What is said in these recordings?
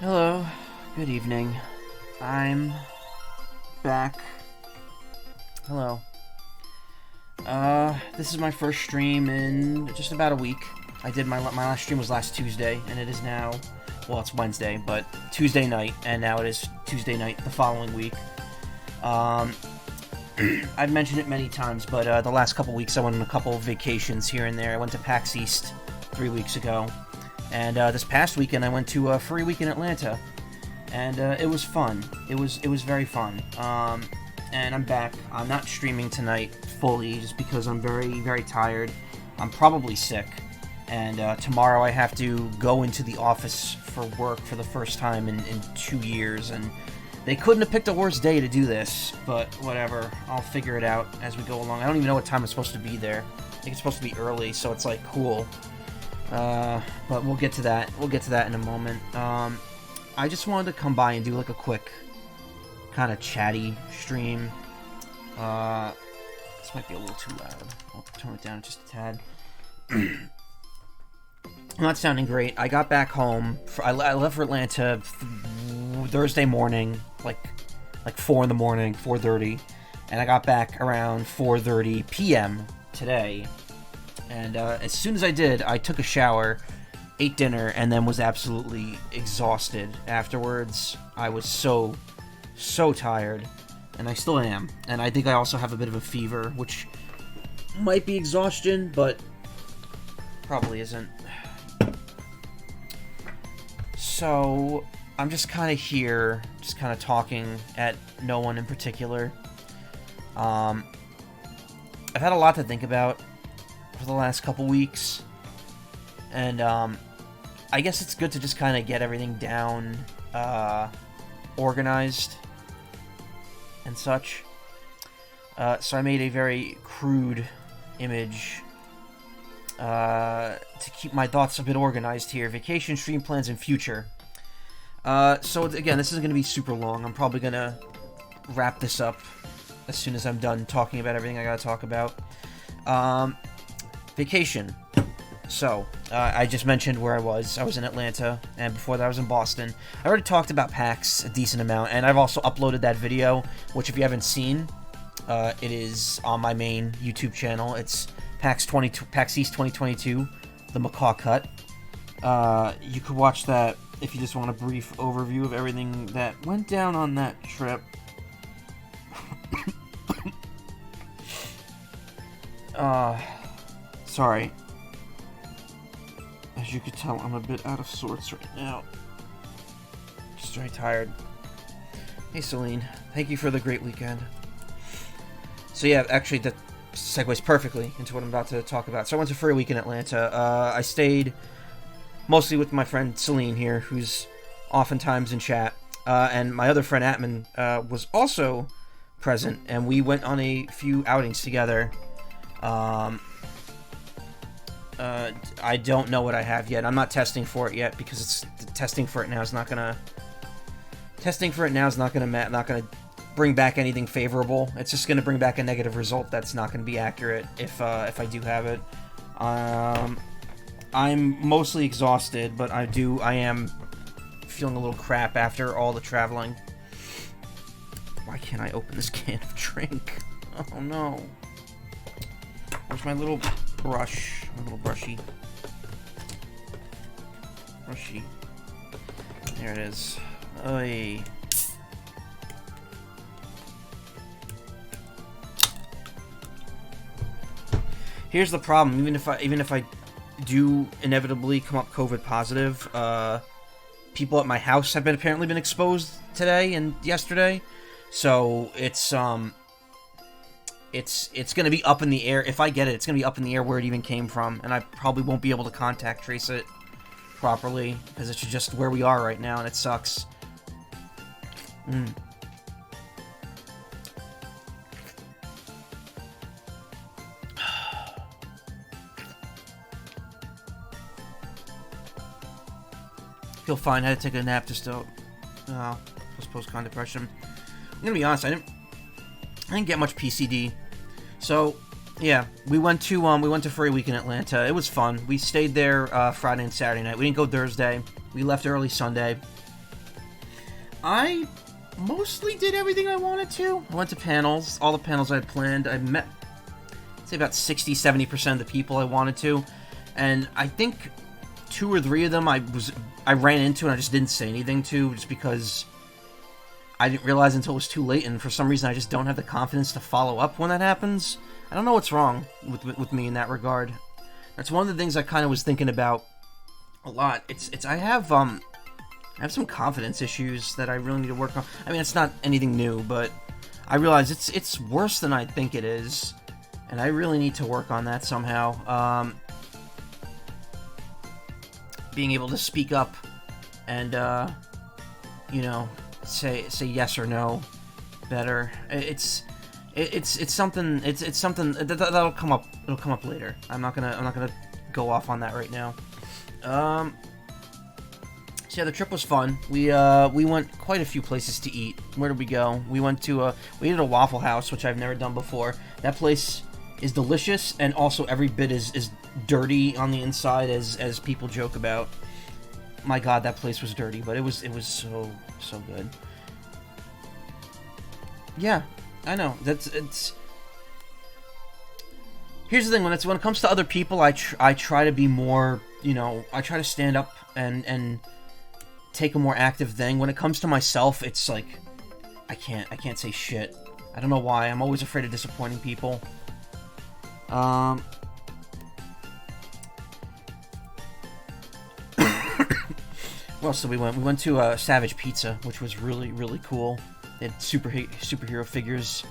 Hello, good evening. I'm back. Hello. This is my first stream in just about a week. I did my last stream was last Tuesday, and it is now, well, it's Wednesday, but Tuesday night, and now it is Tuesday night the following week. I've mentioned it many times, but the last couple weeks I went on a couple of vacations here and there. I went to PAX East 3 weeks ago, and this past weekend I went to a free week in Atlanta, and it was fun. It was very fun. And I'm back. I'm not streaming tonight fully just because I'm very tired. I'm probably sick, and tomorrow I have to go into the office for work for the first time in 2 years, and they couldn't have picked a worse day to do this, but whatever. I'll figure it out as we go along. I don't even know what time I'm supposed to be there. I think it's supposed to be early, so it's like cool. But we'll get to that. We'll get to that in a moment. I just wanted to come by and do like a quick kind of chatty stream. This might be a little too loud. I'll turn it down just a tad. I'm not sounding great. I got back home. I left for Atlanta Thursday morning, like 4 in the morning, 4:30, and I got back around 4:30 p.m. today. And as soon as I did, I took a shower, ate dinner, and then was absolutely exhausted afterwards. I was so tired, and I still am. And I think I also have a bit of a fever, which might be exhaustion, but probably isn't. So I'm just kind of here, just kind of talking at no one in particular. I've had a lot to think about for the last couple weeks, and I guess it's good to just kind of get everything down, organized and such. So I made a very crude image to keep my thoughts a bit organized here. Vacation, stream plans, and future. So again, this isn't going to be super long. I'm probably going to wrap this up as soon as I'm done talking about everything I got to talk about. Vacation. So, I just mentioned where I was. I was in Atlanta, and before that I was in Boston. I already talked about PAX a decent amount, and I've also uploaded that video, which if you haven't seen, it is on my main YouTube channel. It's PAX East 2022, the Macaw cut. You could watch that if you just want a brief overview of everything that went down on that trip. Sorry. As you could tell, I'm a bit out of sorts right now. Just very tired. Hey, Celine. Thank you for the great weekend. So yeah, actually, that segues perfectly into what I'm about to talk about. So I went to free week in Atlanta. I stayed mostly with my friend Celine here, who's oftentimes in chat. And my other friend Atman was also present, and we went on a few outings together. I don't know what I have yet. I'm not testing for it yet because testing for it now is not gonna bring back anything favorable. It's just gonna bring back a negative result that's not gonna be accurate if I do have it. I'm mostly exhausted, but I am feeling a little crap after all the traveling. Why can't I open this can of drink? Oh no. Where's my little brush? My little brushy. There it is. Oy. Here's the problem. Even if I do inevitably come up COVID positive, people at my house have apparently been exposed today and yesterday. So it's going to be up in the air. If I get it, it's going to be up in the air where it even came from, and I probably won't be able to contact trace it properly, because it's just where we are right now, and it sucks. Feel fine. I had to take a nap just to postpone depression. I'm going to be honest, I didn't get much PCD. So, yeah, we went to free week in Atlanta. It was fun. We stayed there Friday and Saturday night. We didn't go Thursday. We left early Sunday. I mostly did everything I wanted to. I went to panels, all the panels I had planned. I met, I'd say about 60-70% of the people I wanted to, and I think 2 or 3 of them I ran into and I just didn't say anything to, just because I didn't realize until it was too late, and for some reason I just don't have the confidence to follow up when that happens. I don't know what's wrong with me in that regard. That's one of the things I kind of was thinking about a lot. I have some confidence issues that I really need to work on. I mean, it's not anything new, but I realize it's worse than I think it is, and I really need to work on that somehow. Being able to speak up and say yes or no better. It's something that'll come up. It'll come up later. I'm not gonna go off on that right now. So yeah, the trip was fun. We went quite a few places to eat. Where did we go? We went to we ate at a Waffle House, which I've never done before. That place is delicious, and also every bit is dirty on the inside, as people joke about. My God, that place was dirty, but it was so good. Yeah, I know. It's. Here's the thing: when it comes to other people, I try to be more. I try to stand up and take a more active thing. When it comes to myself, it's like I can't say shit. I don't know why. I'm always afraid of disappointing people. Where else did we went? We went to Savage Pizza, which was really, really cool. They had superhero figures.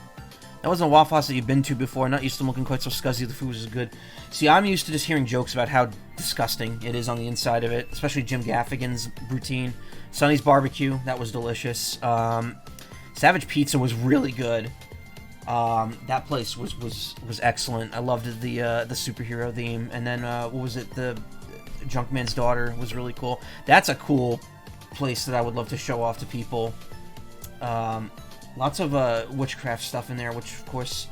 That wasn't a Waffle House that you've been to before. Not used to them looking quite so scuzzy. The food was good. See, I'm used to just hearing jokes about how disgusting it is on the inside of it, especially Jim Gaffigan's routine. Sonny's Barbecue, that was delicious. Savage Pizza was really good. That place was excellent. I loved the superhero theme. And then what was it? The Junkman's Daughter was really cool. That's a cool place that I would love to show off to people. Lots of witchcraft stuff in there, which of course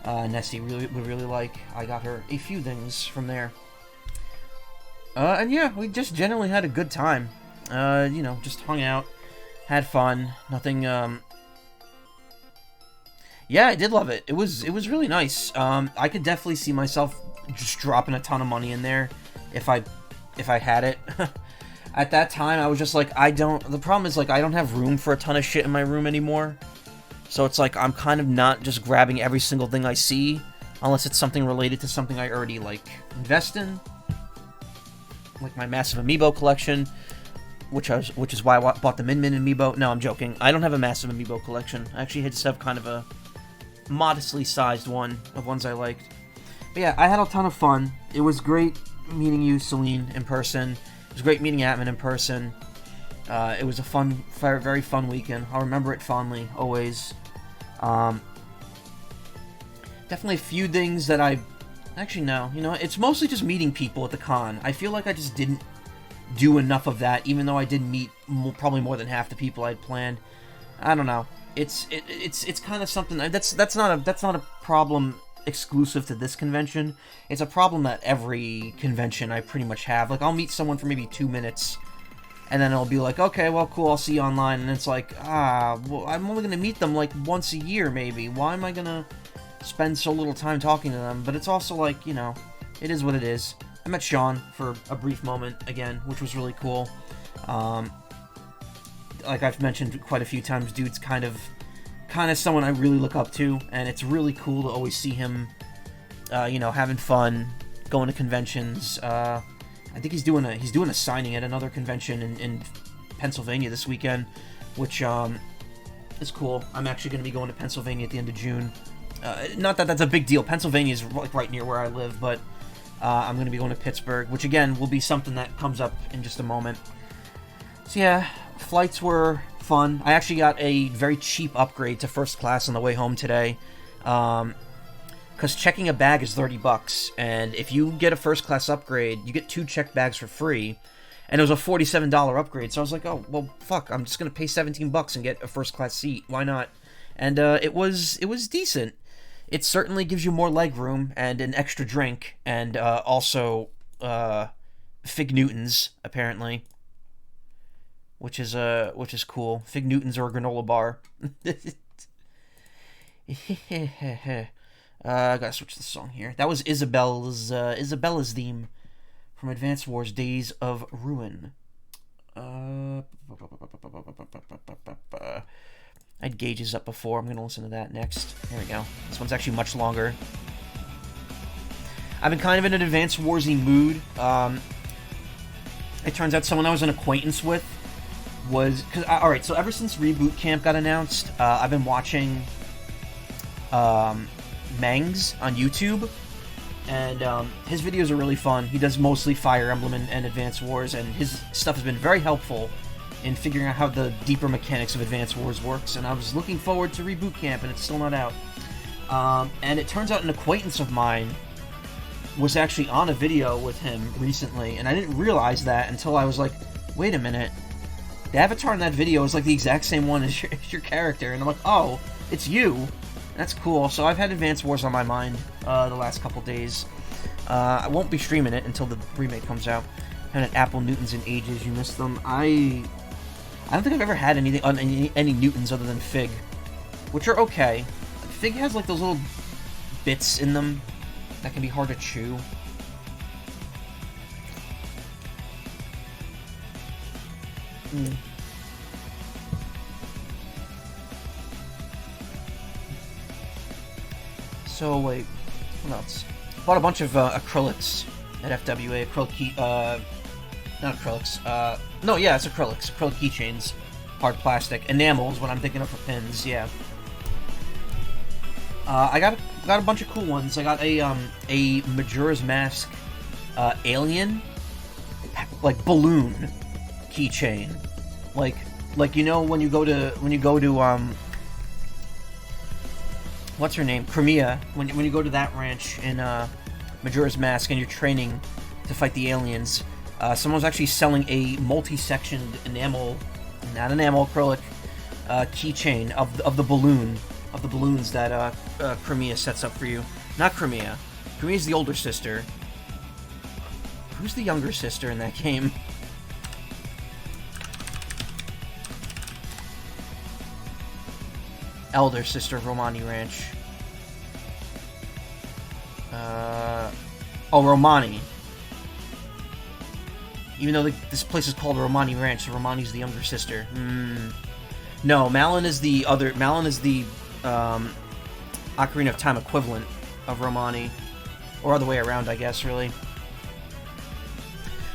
Nessie would really like. I got her a few things from there. And yeah, we just generally had a good time. Just hung out, had fun. Nothing. Yeah, I did love it. It was really nice. I could definitely see myself just dropping a ton of money in there if I had it. At that time, I was just like, the problem is, like, I don't have room for a ton of shit in my room anymore. So it's like, I'm kind of not just grabbing every single thing I see, unless it's something related to something I already, like, invest in. Like my massive amiibo collection, which is why I bought the Min Min amiibo. No, I'm joking. I don't have a massive amiibo collection. I actually just have kind of a modestly sized one of ones I liked. But yeah, I had a ton of fun. It was great meeting you, Celine, in person. It was great meeting Atman in person. It was a fun, very, very fun weekend. I'll remember it fondly, always. Definitely a few things that actually, no. It's mostly just meeting people at the con. I feel like I just didn't do enough of that, even though I did meet probably more than half the people I'd planned. I don't know. It's kind of something that's not a problem exclusive to this convention. It's a problem that every convention I pretty much have. Like, I'll meet someone for maybe 2 minutes, and then it'll be like, okay, well, cool, I'll see you online. And it's like, well, I'm only gonna meet them like once a year, maybe. Why am I gonna spend so little time talking to them? But it's also like, it is what it is. I met Sean for a brief moment again, which was really cool. Like I've mentioned quite a few times, dude's kind of someone I really look up to, and it's really cool to always see him, having fun, going to conventions. I think he's doing a signing at another convention in Pennsylvania this weekend, which is cool. I'm actually going to be going to Pennsylvania at the end of June. Not that that's a big deal. Pennsylvania is like right near where I live, but I'm going to be going to Pittsburgh, which again will be something that comes up in just a moment. So yeah, flights were fun. I actually got a very cheap upgrade to first class on the way home today, because checking a bag is $30, and if you get a first class upgrade, you get 2 checked bags for free, and it was a $47 upgrade. So I was like, oh well, fuck, I'm just gonna pay $17 and get a first class seat. Why not? And it was decent. It certainly gives you more leg room and an extra drink, and also Fig Newtons apparently. which is cool. Fig Newtons or a granola bar. I gotta switch the song here. That was Isabella's theme from Advance Wars: Days of Ruin. I had Gauges up before. I'm gonna listen to that next. There we go. This one's actually much longer. I've been kind of in an Advance Warsy mood. It turns out someone I was an acquaintance with was... Alright, so ever since Reboot Camp got announced, I've been watching Mangs on YouTube, and his videos are really fun. He does mostly Fire Emblem and Advance Wars, and his stuff has been very helpful in figuring out how the deeper mechanics of Advance Wars works, and I was looking forward to Reboot Camp, and it's still not out. And it turns out an acquaintance of mine was actually on a video with him recently, and I didn't realize that until I was like, wait a minute, the avatar in that video is like the exact same one as your character, and I'm like, oh, it's you. That's cool. So I've had Advance Wars on my mind the last couple days. I won't be streaming it until the remake comes out. I haven't had Apple Newtons in ages. You missed them. I don't think I've ever had anything on any Newtons other than Fig, which are okay. Fig has like those little bits in them that can be hard to chew. So wait, what else? Bought a bunch of acrylics at FWA. Not acrylics. No, yeah, it's acrylics. Acrylic keychains, hard plastic. Enamel is what I'm thinking of for pins. Yeah. I got a bunch of cool ones. I got a Majora's Mask alien, like balloon keychain, like you know when you go to what's her name, Crimea, when you go to that ranch in Majora's Mask and you're training to fight the aliens, someone's actually selling a multi-sectioned acrylic keychain of the balloons that Crimea sets up for you. Not Crimea. Crimea's the older sister. Who's the younger sister in that game? Elder sister of Romani Ranch. Romani. Even though this place is called Romani Ranch, so Romani's the younger sister. No, Malin is the Ocarina of Time equivalent of Romani. Or other way around, I guess, really.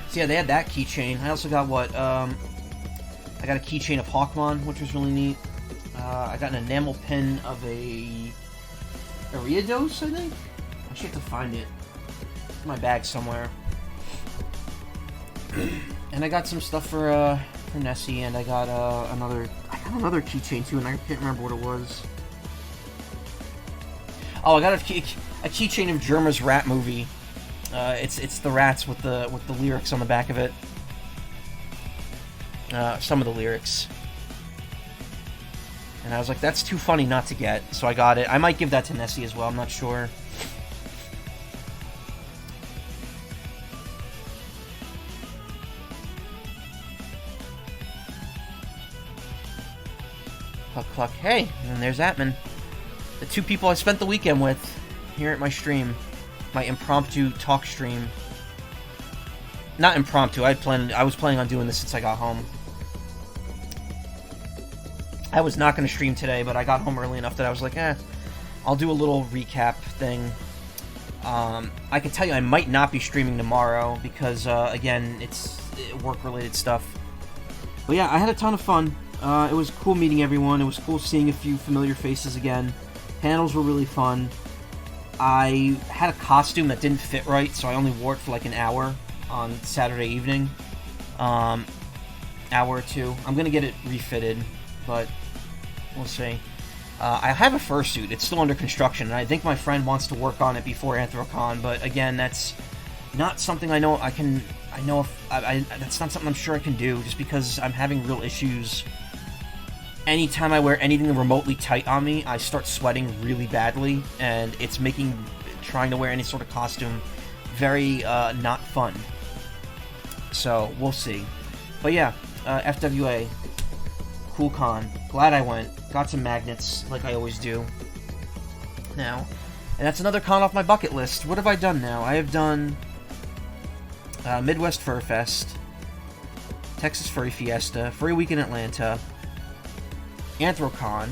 So yeah, they had that keychain. I also got I got a keychain of Hawkmon, which was really neat. I got an enamel pin of a Ariados, I think? I actually have to find it. It's in my bag somewhere. And I got some stuff for Nessie, and I got another keychain too, and I can't remember what it was. Oh, I got a keychain of Germa's Rat Movie. It's the rats with the lyrics on the back of it. Some of the lyrics. And I was like, that's too funny not to get, so I got it. I might give that to Nessie as well, I'm not sure. Cluck, cluck. Hey, and there's Atman. The two people I spent the weekend with here at my stream. My impromptu talk stream. Not impromptu, I was planning on doing this since I got home. I was not going to stream today, but I got home early enough that I was like, I'll do a little recap thing. I can tell you I might not be streaming tomorrow because, again, it's work-related stuff. But yeah, I had a ton of fun. It was cool meeting everyone. It was cool seeing a few familiar faces again. Panels were really fun. I had a costume that didn't fit right, so I only wore it for like an hour on Saturday evening. Hour or two. I'm going to get it refitted, but we'll see. I have a fursuit. It's still under construction, and I think my friend wants to work on it before Anthrocon, but again, that's not something I know I can... that's not something I'm sure I can do, just because I'm having real issues. Anytime I wear anything remotely tight on me, I start sweating really badly, and it's making trying to wear any sort of costume very not fun. So, we'll see. But yeah, FWA. Cool con. Glad I went. Got some magnets, like I always do. Now. And that's another con off my bucket list. What have I done now? I have done Midwest Fur Fest, Texas Furry Fiesta, Furry Week in Atlanta, Anthrocon,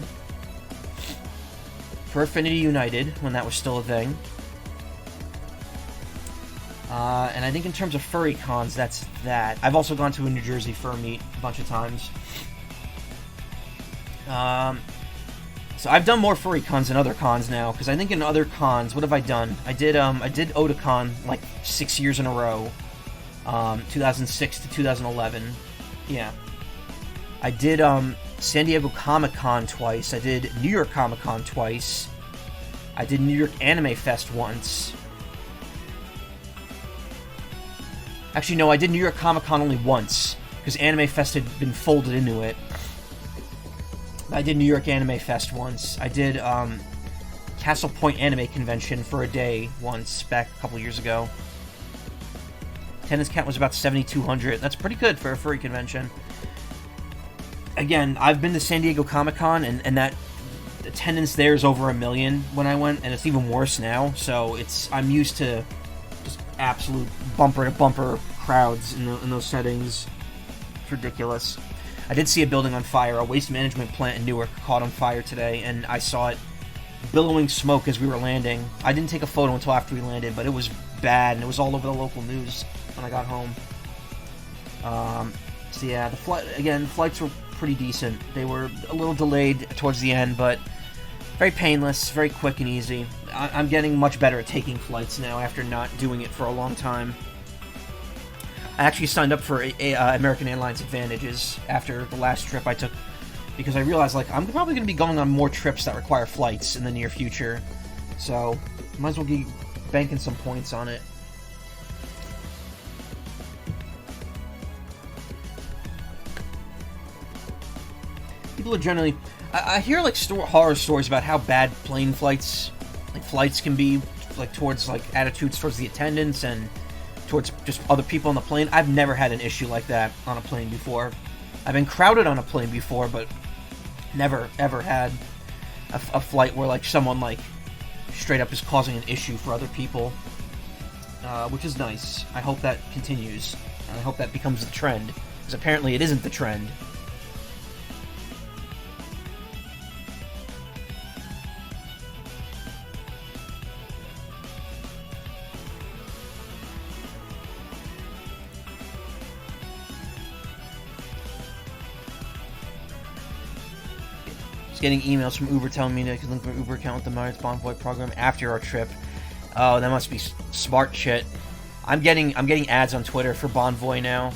Fur Affinity United, when that was still a thing. And I think in terms of furry cons, that's that. I've also gone to a New Jersey fur meet a bunch of times. So I've done more furry cons than other cons now, because I think in other cons, what have I done? I did Otakon like 6 years in a row, 2006 to 2011. Yeah. I did San Diego Comic-Con twice. I did New York Comic-Con twice. I did New York Anime Fest once. Actually, no, I did New York Comic-Con only once, because Anime Fest had been folded into it. I did New York Anime Fest once. I did Castle Point Anime Convention for a day once, back a couple years ago. Attendance count was about 7,200. That's pretty good for a furry convention. Again, I've been to San Diego Comic-Con, and that attendance there is over 1 million when I went, and it's even worse now, so I'm used to just absolute bumper-to-bumper crowds in those settings. It's ridiculous. I did see a building on fire. A waste management plant in Newark caught on fire today, and I saw it billowing smoke as we were landing. I didn't take a photo until after we landed, but it was bad, and it was all over the local news when I got home. So yeah, flights were pretty decent. They were a little delayed towards the end, but very painless, very quick and easy. I'm getting much better at taking flights now after not doing it for a long time. I actually signed up for American Airlines Advantages after the last trip I took, because I realized, like, I'm probably going to be going on more trips that require flights in the near future. So, might as well be banking some points on it. People are generally... I hear, like, horror stories about how bad plane flights can be, like, towards, like, attitudes towards the attendants and towards just other people on the plane. I've never had an issue like that on a plane before. I've been crowded on a plane before, but never, ever had a flight where, like, someone, like, straight up is causing an issue for other people, which is nice. I hope that continues, and I hope that becomes the trend, because apparently it isn't the trend. Getting emails from Uber telling me that I can link my Uber account with the Myers Bonvoy program after our trip. Oh, that must be smart shit. I'm getting ads on Twitter for Bonvoy now,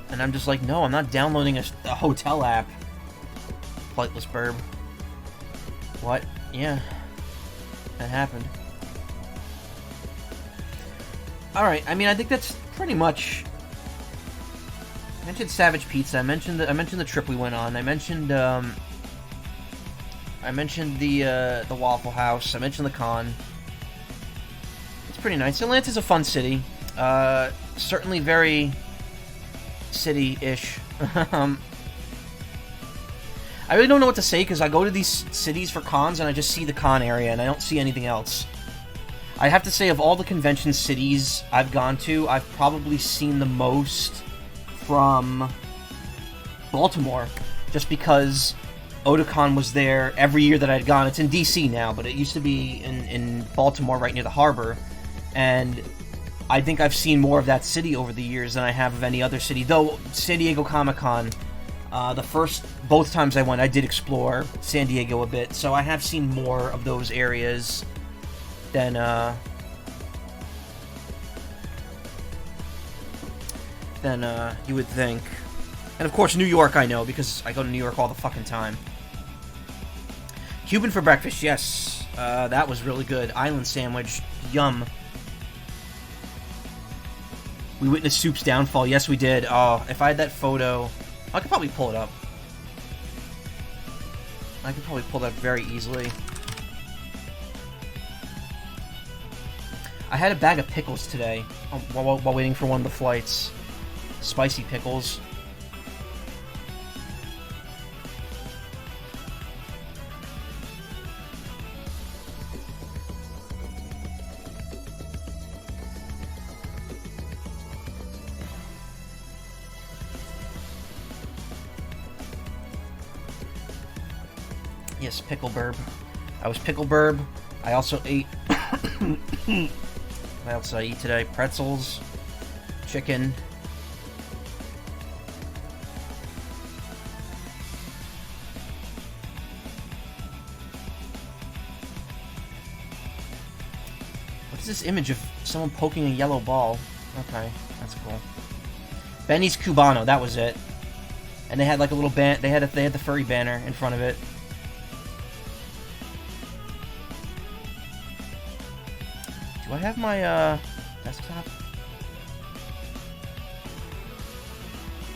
and I'm just like, no, I'm not downloading a hotel app. Flightless burb. What? Yeah, that happened. All right. I mean, I think that's pretty much. I mentioned Savage Pizza. I mentioned the trip we went on. I mentioned the Waffle House. I mentioned the con. It's pretty nice. Atlanta's a fun city. Certainly very city-ish. I really don't know what to say, because I go to these cities for cons and I just see the con area and I don't see anything else. I have to say, of all the convention cities I've gone to, I've probably seen the most from Baltimore, just because Otakon was there every year that I'd gone. It's in DC now, but it used to be in Baltimore, right near the harbor. And I think I've seen more of that city over the years than I have of any other city. Though San Diego Comic-Con, both times I went, I did explore San Diego a bit. So I have seen more of those areas than you would think. And of course, New York I know, because I go to New York all the fucking time. Cuban for breakfast, yes. That was really good. Island sandwich, yum. We witnessed Soup's downfall, yes we did. Oh, if I had that photo, I could probably pull it up. I could probably pull that very easily. I had a bag of pickles today, while waiting for one of the flights. Spicy pickles. Yes, pickle burb. I was pickle burb. I also ate... What else did I eat today? Pretzels, chicken. What's this image of someone poking a yellow ball? Okay, that's cool. Benny's Cubano, that was it. And they had like a little band. They had the furry banner in front of it. Do I have my desktop?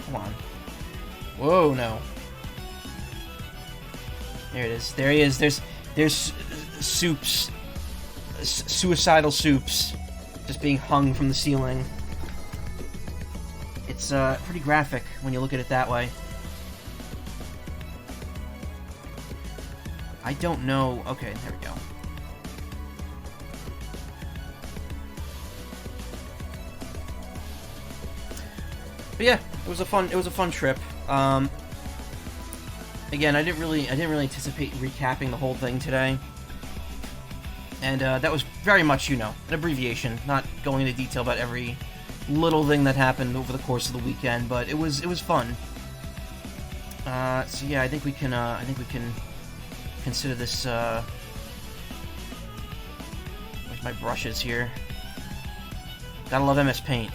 Come on. Whoa, no. There it is. There he is. There's Soups. Suicidal Soups. Just being hung from the ceiling. It's pretty graphic when you look at it that way. I don't know. Okay, there we go. But yeah, it was a fun trip. Again, I didn't really anticipate recapping the whole thing today, and that was very much, an abbreviation, not going into detail about every little thing that happened over the course of the weekend. But it was fun. So yeah, I think we can consider this. Where's my brushes here? Gotta love MS Paint.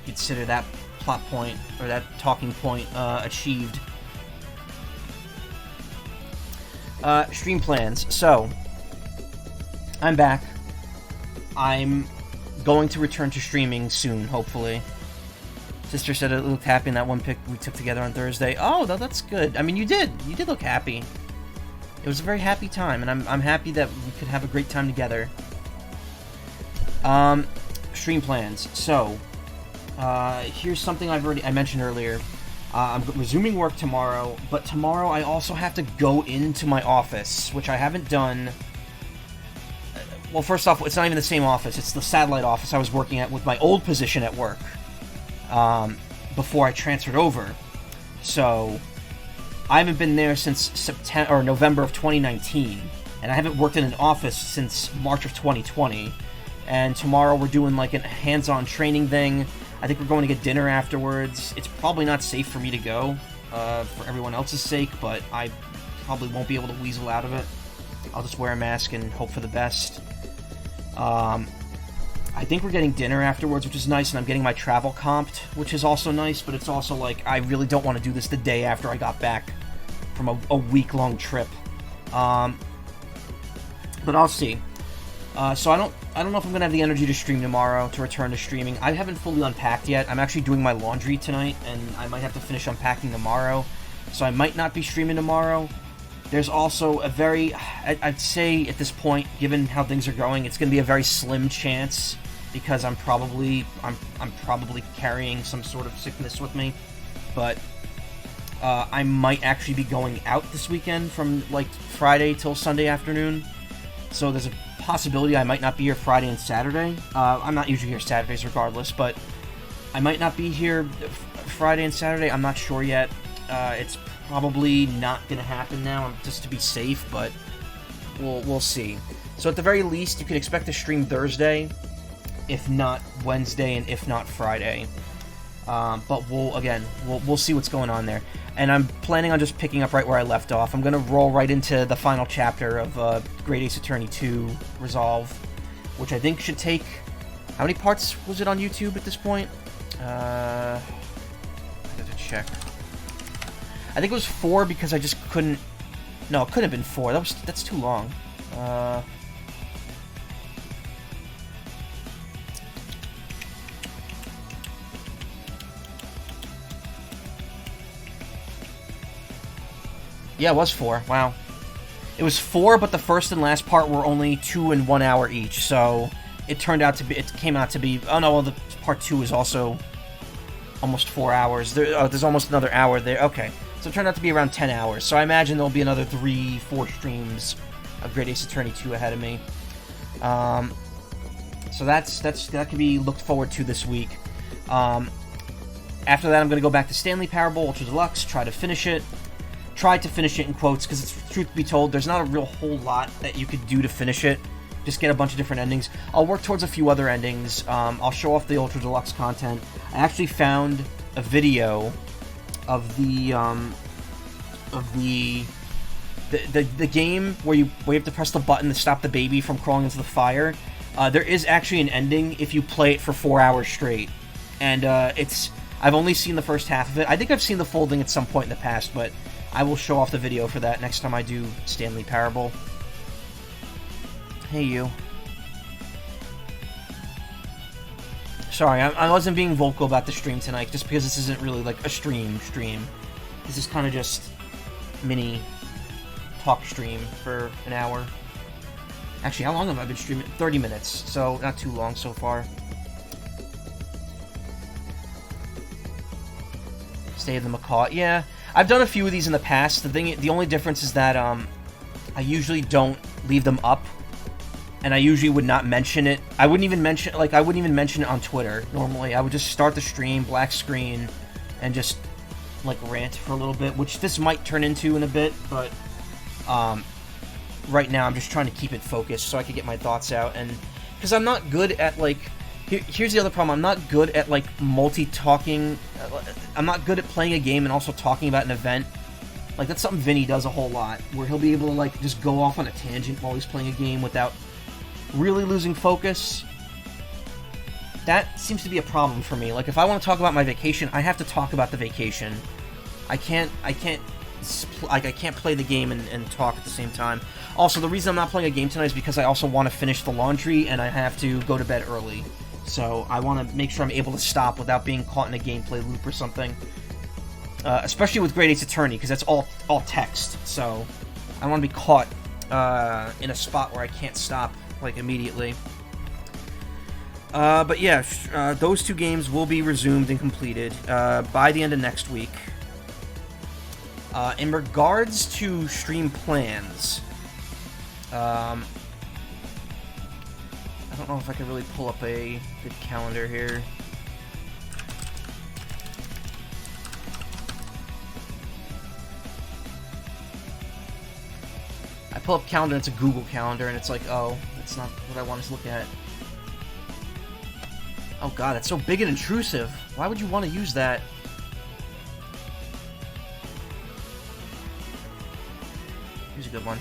Consider that plot point, or that talking point, achieved. Stream plans. So, I'm back. I'm going to return to streaming soon, hopefully. Sister said it looked happy in that one pic we took together on Thursday. Oh, that's good. I mean, you did look happy. It was a very happy time, and I'm happy that we could have a great time together. Stream plans. So, here's something I mentioned earlier. I'm resuming work tomorrow, but tomorrow I also have to go into my office, which I haven't done. Well, first off, it's not even the same office. It's the satellite office I was working at with my old position at work, before I transferred over. So, I haven't been there since September or November of 2019, and I haven't worked in an office since March of 2020. And tomorrow we're doing like a hands-on training thing. I think we're going to get dinner afterwards. It's probably not safe for me to go, for everyone else's sake, but I probably won't be able to weasel out of it. I'll just wear a mask and hope for the best. I think we're getting dinner afterwards, which is nice, and I'm getting my travel comped, which is also nice, but it's also like, I really don't want to do this the day after I got back from a week-long trip. But I'll see. So I don't know if I'm going to have the energy to stream tomorrow, to return to streaming. I haven't fully unpacked yet. I'm actually doing my laundry tonight, and I might have to finish unpacking tomorrow. So I might not be streaming tomorrow. There's also a very, I'd say at this point, given how things are going, it's going to be a very slim chance, because I'm probably carrying some sort of sickness with me. But I might actually be going out this weekend from like Friday till Sunday afternoon. So there's a possibility I might not be here Friday and Saturday. I'm not usually here Saturdays regardless, but I might not be here Friday and Saturday. I'm not sure yet. It's probably not going to happen now, just to be safe, but we'll see. So at the very least, you can expect to stream Thursday, if not Wednesday, and if not Friday. But we'll see what's going on there. And I'm planning on just picking up right where I left off. I'm going to roll right into the final chapter of Great Ace Attorney 2 Resolve, which I think should take... How many parts was it on YouTube at this point? I have to check. I think it was 4 because I just couldn't... No, it couldn't have been 4. That's too long. Yeah, it was 4. Wow. It was 4, but the first and last part were only 2 and 1 hour each, so it came out to be... Oh no, well, the part 2 is also almost 4 hours. There's almost another hour there. Okay. So it turned out to be around 10 hours. So I imagine there'll be another 3-4 streams of Great Ace Attorney 2 ahead of me. So that can be looked forward to this week. After that, I'm going to go back to Stanley Parable Ultra Deluxe, try to finish it. Tried to finish it in quotes, because truth be told, there's not a real whole lot that you could do to finish it. Just get a bunch of different endings. I'll work towards a few other endings. I'll show off the Ultra Deluxe content. I actually found a video of the game where you have to press the button to stop the baby from crawling into the fire. There is actually an ending if you play it for 4 hours straight, and I've only seen the first half of it. I think I've seen the full thing at some point in the past, but I will show off the video for that next time I do Stanley Parable. Hey, you. Sorry, I wasn't being vocal about the stream tonight, just because this isn't really like a stream. This is kind of just mini talk stream for an hour. Actually, how long have I been streaming? 30 minutes, so not too long so far. Stay of the Macaw. Yeah, I've done a few of these in the past. The only difference is that I usually don't leave them up. And I usually would not mention it. I wouldn't even mention it on Twitter normally. I would just start the stream, black screen, and just like rant for a little bit, which this might turn into in a bit, but right now I'm just trying to keep it focused so I can get my thoughts out. And because I'm not good at like, here's the other problem: I'm not good at like multi-talking. I'm not good at playing a game and also talking about an event. Like that's something Vinny does a whole lot, where he'll be able to like just go off on a tangent while he's playing a game without really losing focus. That seems to be a problem for me. Like if I want to talk about my vacation, I have to talk about the vacation. I can't play the game and talk at the same time. Also, the reason I'm not playing a game tonight is because I also want to finish the laundry and I have to go to bed early. So I want to make sure I'm able to stop without being caught in a gameplay loop or something. Especially with Great Ace Attorney, because that's all text. So I want to be caught in a spot where I can't stop like immediately. But yeah, those two games will be resumed and completed by the end of next week. In regards to stream plans, I don't know if I can really pull up a good calendar here. I pull up calendar, it's a Google Calendar, and it's like, oh, that's not what I want to look at. Oh god, it's so big and intrusive. Why would you want to use that? Here's a good one.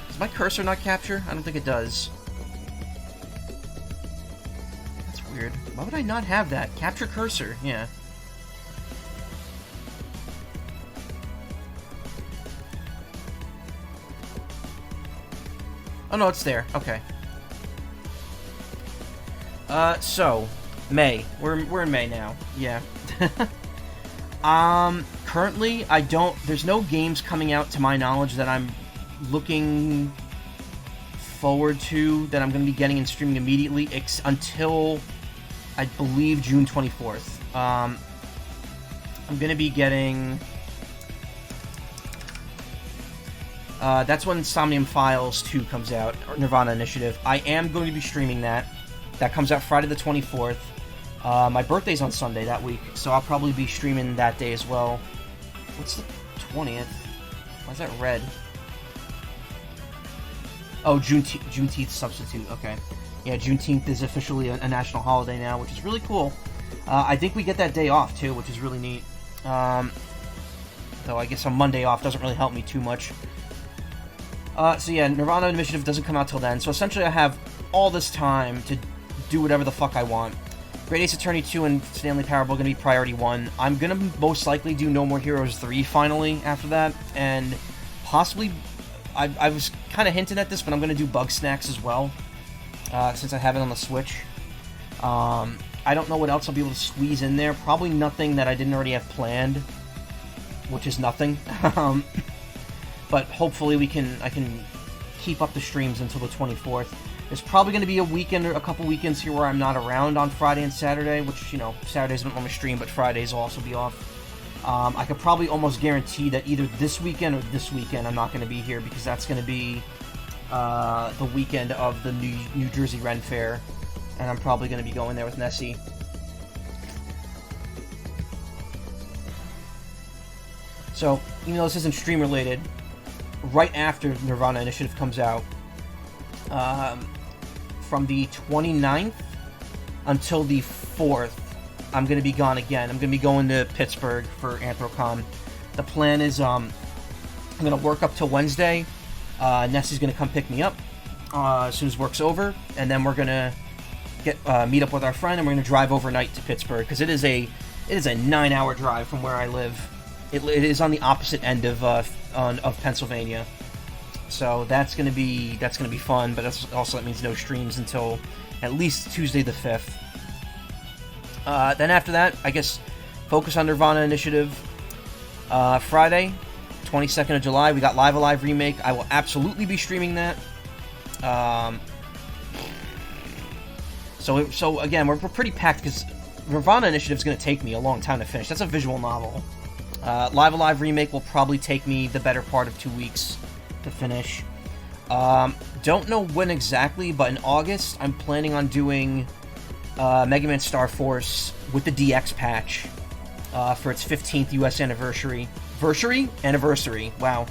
Does my cursor not capture? I don't think it does. That's weird. Why would I not have that? Capture cursor, yeah. Oh no, it's there. Okay. So May. We're in May now. Yeah. Currently there's no games coming out to my knowledge that I'm looking forward to that I'm going to be getting and streaming immediately until I believe June 24th. I'm going to be getting that's when Somnium Files 2 comes out, or Nirvana Initiative. I am going to be streaming that. That comes out Friday the 24th. My birthday's on Sunday that week, so I'll probably be streaming that day as well. What's the 20th? Why is that red? Oh, Juneteenth substitute. Okay. Yeah, Juneteenth is officially a national holiday now, which is really cool. I think we get that day off, too, which is really neat. Though I guess a Monday off doesn't really help me too much. So yeah, Nirvana Initiative doesn't come out till then, so essentially I have all this time to do whatever the fuck I want. Great Ace Attorney 2 and Stanley Parable are going to be priority 1. I'm going to most likely do No More Heroes 3 finally after that, and possibly, I was kind of hinting at this, but I'm going to do Bug Snacks as well, since I have it on the Switch. I don't know what else I'll be able to squeeze in there. Probably nothing that I didn't already have planned, which is nothing. But hopefully I can keep up the streams until the 24th. There's probably going to be a weekend or a couple weekends here where I'm not around on Friday and Saturday, which, you know, Saturdays I'm on my stream, but Fridays will also be off. I could probably almost guarantee that either this weekend or this weekend I'm not going to be here, because that's going to be the weekend of the New Jersey Ren Fair. and I'm probably going to be going there with Nessie. So, even though this isn't stream related, right after Nirvana Initiative comes out, from the 29th until the 4th, I'm going to be gone again. I'm going to be going to Pittsburgh for Anthrocon. The plan is, I'm going to work up till Wednesday. Nessie's going to come pick me up as soon as work's over, and then we're going to meet up with our friend, and we're going to drive overnight to Pittsburgh, because it is a 9-hour drive from where I live. It is on the opposite end of Pennsylvania, so that's gonna be fun. But that means no streams until at least Tuesday the 5th. Then after that, I guess focus on Nirvana Initiative. Friday, 22nd of July, we got Live Alive Remake. I will absolutely be streaming that. So again, we're pretty packed because Nirvana Initiative is going to take me a long time to finish. That's a visual novel. Live Alive Remake will probably take me the better part of 2 weeks to finish. Don't know when exactly, but in August, I'm planning on doing Mega Man Star Force with the DX patch for its 15th US anniversary. Anniversary, wow.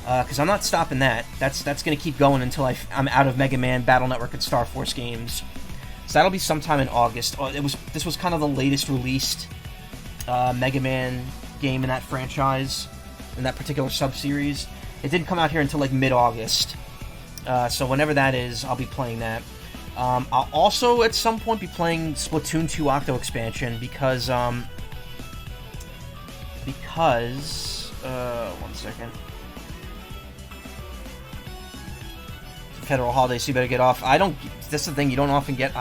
Because I'm not stopping that. That's going to keep going until I'm out of Mega Man, Battle Network, and Star Force games. So that'll be sometime in August. This was kind of the latest released Mega Man game in that franchise, in that particular sub-series. It didn't come out here until like mid-August. So whenever that is, I'll be playing that. I'll also at some point be playing Splatoon 2 Octo Expansion because one second. Federal holidays, so you better get off. That's the thing, I don't often get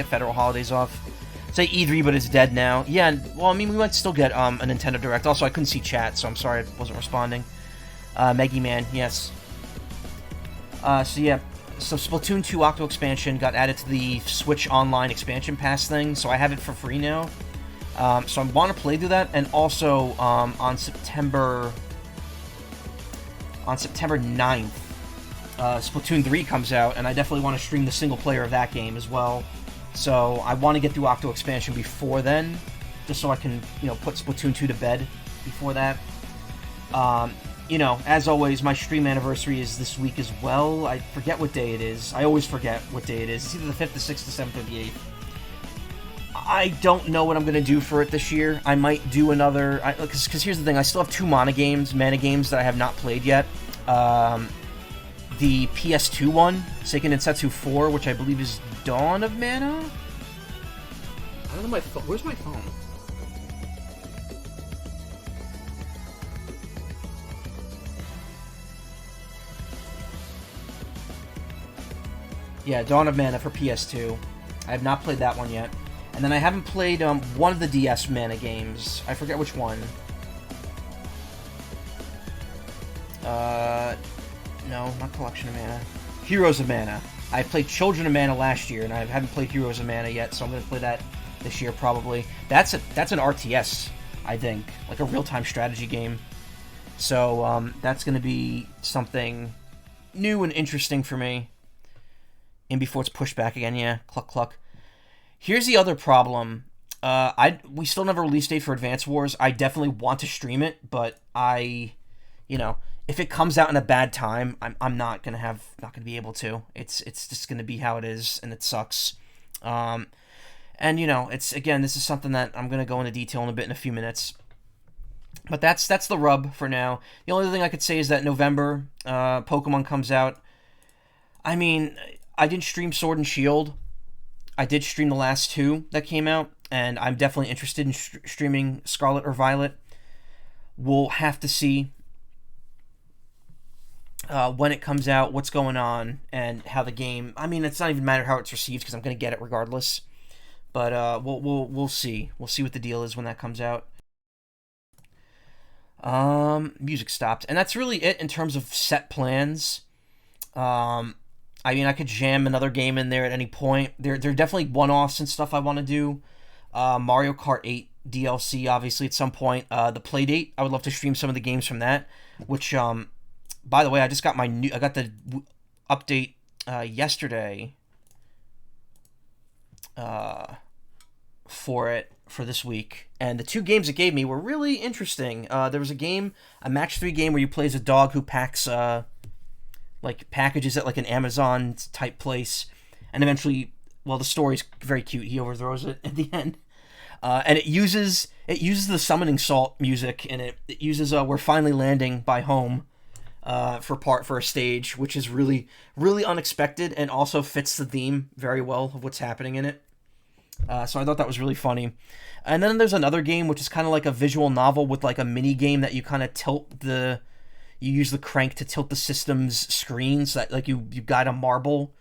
federal holidays off. Say E3, but it's dead now. Yeah, well, I mean, we might still get a Nintendo Direct. Also, I couldn't see chat, so I'm sorry I wasn't responding. Meggy Man, yes. So Splatoon 2 Octo Expansion got added to the Switch Online Expansion Pass thing, so I have it for free now. So I want to play through that, and also on September 9th, Splatoon 3 comes out, and I definitely want to stream the single player of that game as well. So I want to get through Octo Expansion before then, just so I can, put Splatoon 2 to bed before that. As always, my stream anniversary is this week as well. I forget what day it is. I always forget what day it is. It's either the 5th, the 6th, the 7th, or the 8th. I don't know what I'm going to do for it this year. I might do another... Because here's the thing. I still have 2 mana games that I have not played yet. The PS2 one, Seiken Densetsu 4, which I believe is Dawn of Mana? I don't know my phone. Where's my phone? Yeah, Dawn of Mana for PS2. I have not played that one yet. And then I haven't played one of the DS Mana games. I forget which one. No, not Collection of Mana. Heroes of Mana. I played Children of Mana last year, and I haven't played Heroes of Mana yet, so I'm going to play that this year probably. That's an RTS, I think. Like a real-time strategy game. So, that's going to be something new and interesting for me. And before it's pushed back again, yeah. Cluck, cluck. Here's the other problem. We still never released date for Advance Wars. I definitely want to stream it, but if it comes out in a bad time, I'm not gonna be able to. It's just gonna be how it is, and it sucks. This is something that I'm gonna go into detail in a few minutes. But that's the rub for now. The only thing I could say is that November, Pokemon comes out. I mean, I didn't stream Sword and Shield. I did stream the last 2 that came out, and I'm definitely interested in streaming Scarlet or Violet. We'll have to see when it comes out, what's going on, and how the game... I mean, it's not even matter how it's received, because I'm going to get it regardless. But we'll see. We'll see what the deal is when that comes out. Music stopped. And that's really it in terms of set plans. I mean, I could jam another game in there at any point. They're definitely one-offs and stuff I want to do. Mario Kart 8 DLC, obviously, at some point. The Playdate, I would love to stream some of the games from that. Which, by the way, I got the update yesterday. for it for this week, and the 2 games it gave me were really interesting. There was a match 3 game where you play as a dog who packs like packages at like an Amazon type place, and eventually, well, the story's very cute. He overthrows it at the end, and it uses the summoning salt music, and it uses "We're Finally Landing" by Home for a stage, which is really really unexpected and also fits the theme very well of what's happening in it. So I thought that was really funny. And then there's another game which is kind of like a visual novel with like a mini game that you kind of you use the crank to tilt the system's screen so that like you guide a marble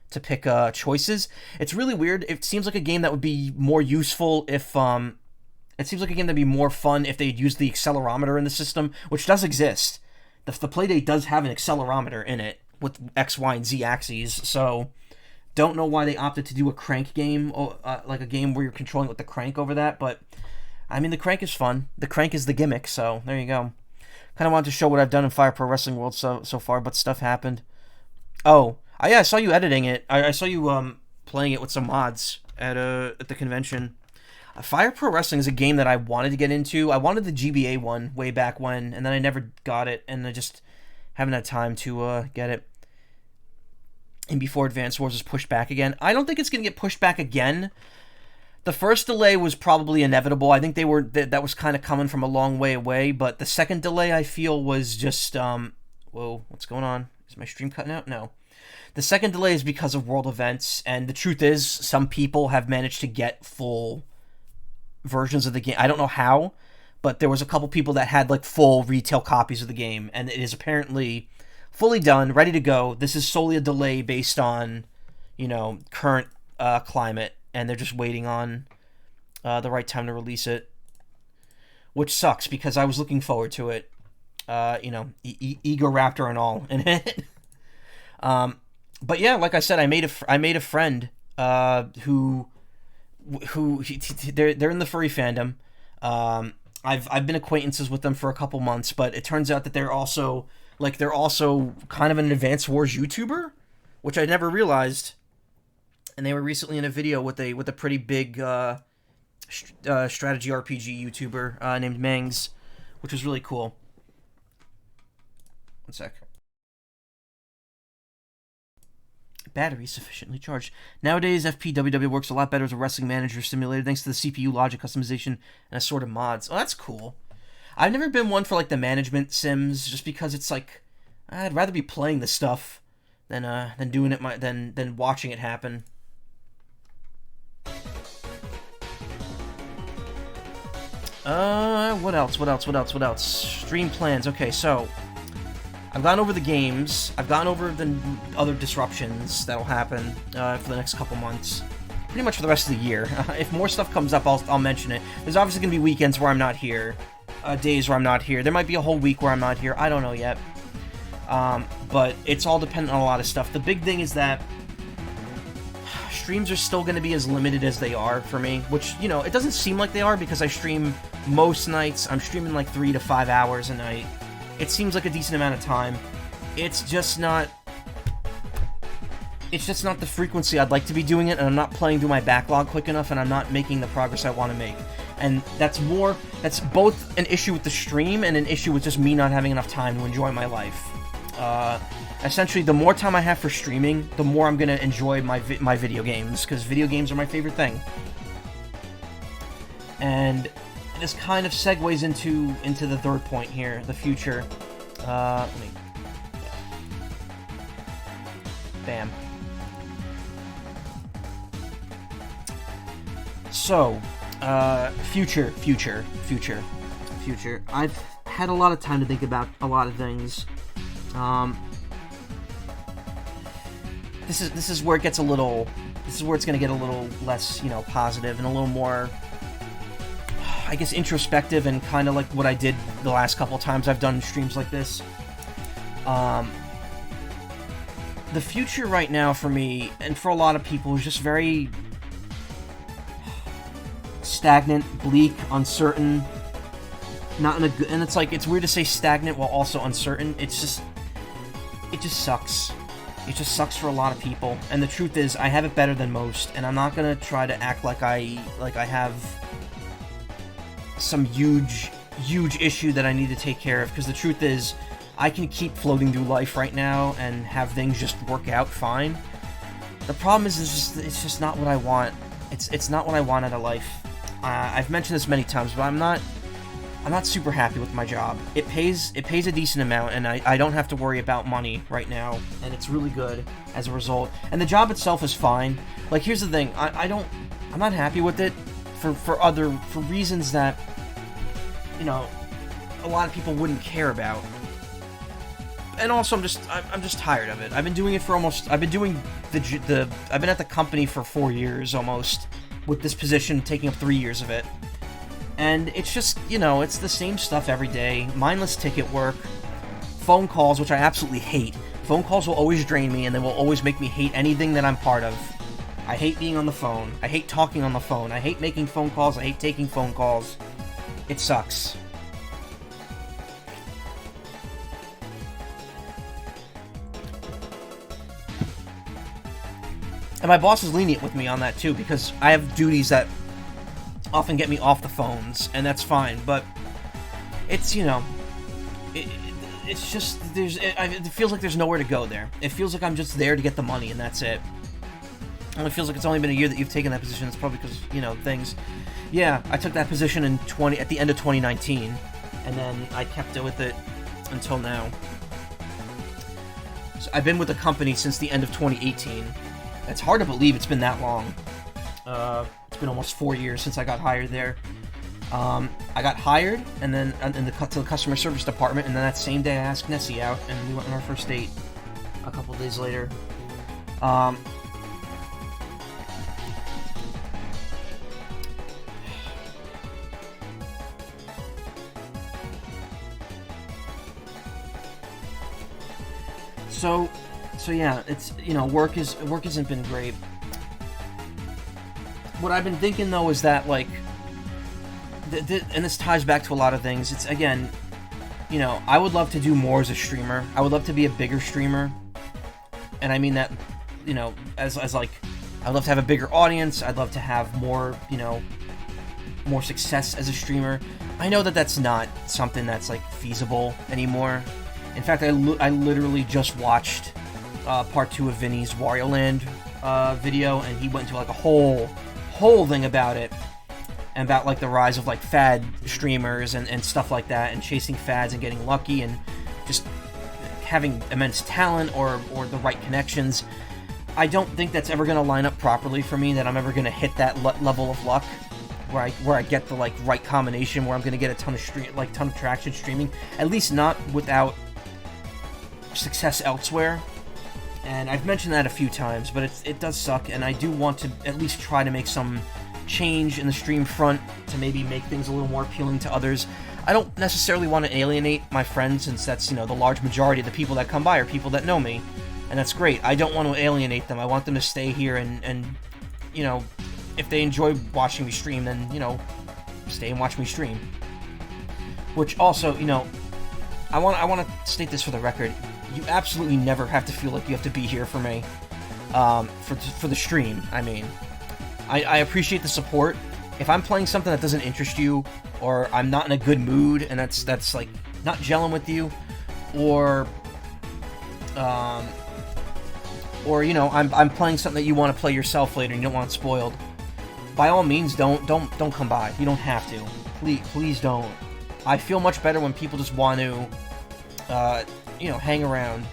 to pick choices. It's really weird. It seems like a game that would be more useful if it seems like a game that'd be more fun if they'd use the accelerometer in the system, which does exist. The Playdate does have an accelerometer in it with X, Y, and Z axes, so don't know why they opted to do a crank game, like a game where you're controlling with the crank over that, but I mean, the crank is fun. The crank is the gimmick, so there you go. Kind of wanted to show what I've done in Fire Pro Wrestling World so far, but stuff happened. Oh, yeah, I saw you editing it. I saw you playing it with some mods at the convention. Fire Pro Wrestling is a game that I wanted to get into. I wanted the GBA one way back when, and then I never got it, and I just haven't had time to get it. And before Advance Wars was pushed back again. I don't think it's going to get pushed back again. The first delay was probably inevitable. I think that was kind of coming from a long way away, but the second delay I feel was just whoa, what's going on? Is my stream cutting out? No. The second delay is because of world events, and the truth is some people have managed to get full versions of the game. I don't know how, but there was a couple people that had like full retail copies of the game, and it is apparently fully done, ready to go. This is solely a delay based on, current climate, and they're just waiting on the right time to release it, which sucks because I was looking forward to it. Ego Raptor and all in it. But yeah, like I said, I made a friend who they're in the furry fandom. I've been acquaintances with them for a couple months, but it turns out that they're also kind of an Advance Wars YouTuber, which I never realized. And they were recently in a video with a pretty big strategy RPG YouTuber named Mangs, which was really cool. One sec. Battery sufficiently charged. Nowadays, FPWW works a lot better as a wrestling manager simulator thanks to the CPU logic customization and assorted mods. Oh, that's cool. I've never been one for like the management sims, just because it's like I'd rather be playing the stuff than doing it than watching it happen. What else? Stream plans. Okay, so I've gone over the games. I've gone over the other disruptions that'll happen for the next couple months. Pretty much for the rest of the year. If more stuff comes up, I'll mention it. There's obviously going to be weekends where I'm not here. Days where I'm not here. There might be a whole week where I'm not here. I don't know yet. But it's all dependent on a lot of stuff. The big thing is that streams are still going to be as limited as they are for me, which, it doesn't seem like they are because I stream most nights. I'm streaming like 3 to 5 hours a night. It seems like a decent amount of time. It's just not the frequency I'd like to be doing it, and I'm not playing through my backlog quick enough, and I'm not making the progress I want to make. And that's both an issue with the stream and an issue with just me not having enough time to enjoy my life. Essentially, the more time I have for streaming, the more I'm going to enjoy my video games, because video games are my favorite thing. And this kind of segues into the third point here, the future. Bam. So, future. I've had a lot of time to think about a lot of things. This is where it gets a little. This is where it's going to get a little less, positive and a little more, I guess, introspective and kind of like what I did the last couple times I've done streams like this. The future right now for me and for a lot of people is just very stagnant, bleak, uncertain. Not in a good, and it's weird to say stagnant while also uncertain. It just sucks. It just sucks for a lot of people, and the truth is, I have it better than most, and I'm not gonna try to act like I have some huge issue that I need to take care of, because the truth is, I can keep floating through life right now and have things just work out fine. The problem is, it's just not what I want. It's not what I want out of life. I've mentioned this many times, but I'm not super happy with my job. It pays a decent amount, and I don't have to worry about money right now, and it's really good as a result. And the job itself is fine. Like, here's the thing, I'm not happy with it for reasons that, you know, a lot of people wouldn't care about. And also, I'm just tired of it. I've been doing it for I've been at the company for 4 years almost, with this position taking up 3 years of it. And it's just, you know, it's the same stuff every day. Mindless ticket work, phone calls, which I absolutely hate. Phone calls will always drain me, and they will always make me hate anything that I'm part of. I hate being on the phone. I hate talking on the phone. I hate making phone calls. I hate taking phone calls. It sucks. And my boss is lenient with me on that too, because I have duties that often get me off the phones, and that's fine, but it's, you know, it's just, it feels like there's nowhere to go there. It feels like I'm just there to get the money, and that's it. And it feels like it's only been a year that you've taken that position. It's probably because, you know, things. Yeah, I took that position at the end of 2019, and then I kept it with it until now. So I've been with the company since the end of 2018. It's hard to believe it's been that long. It's been almost 4 years since I got hired there. I got hired, and then to the customer service department, and then that same day I asked Nessie out, and we went on our first date a couple days later. So yeah, it's, you know, work hasn't been great. What I've been thinking though is that, like, and this ties back to a lot of things. It's, again, you know, I would love to do more as a streamer. I would love to be a bigger streamer, and I mean that, you know, as like, I'd love to have a bigger audience. I'd love to have more, you know, more success as a streamer. I know that that's not something that's, like, feasible anymore. In fact, I literally just watched part 2 of Vinny's Wario Land video, and he went into, like, a whole thing about it, and about, like, the rise of, like, fad streamers and stuff like that, and chasing fads and getting lucky, and just having immense talent or the right connections. I don't think that's ever going to line up properly for me, that I'm ever going to hit that level of luck where I get the, like, right combination, where I'm going to get a ton of traction streaming, at least not without success elsewhere. And I've mentioned that a few times, but it does suck, and I do want to at least try to make some change in the stream front to maybe make things a little more appealing to others. I don't necessarily want to alienate my friends, since that's, you know, the large majority of the people that come by are people that know me, and that's great. I don't want to alienate them. I want them to stay here, and you know, if they enjoy watching me stream, then, you know, stay and watch me stream. Which also, you know, I want to state this for the record. You absolutely never have to feel like you have to be here for me, for the stream. I mean, I appreciate the support. If I'm playing something that doesn't interest you, or I'm not in a good mood, and that's like not gelling with you, or you know, I'm playing something that you want to play yourself later and you don't want it spoiled, by all means, don't come by. You don't have to. Please don't. I feel much better when people just want to, you know, hang around,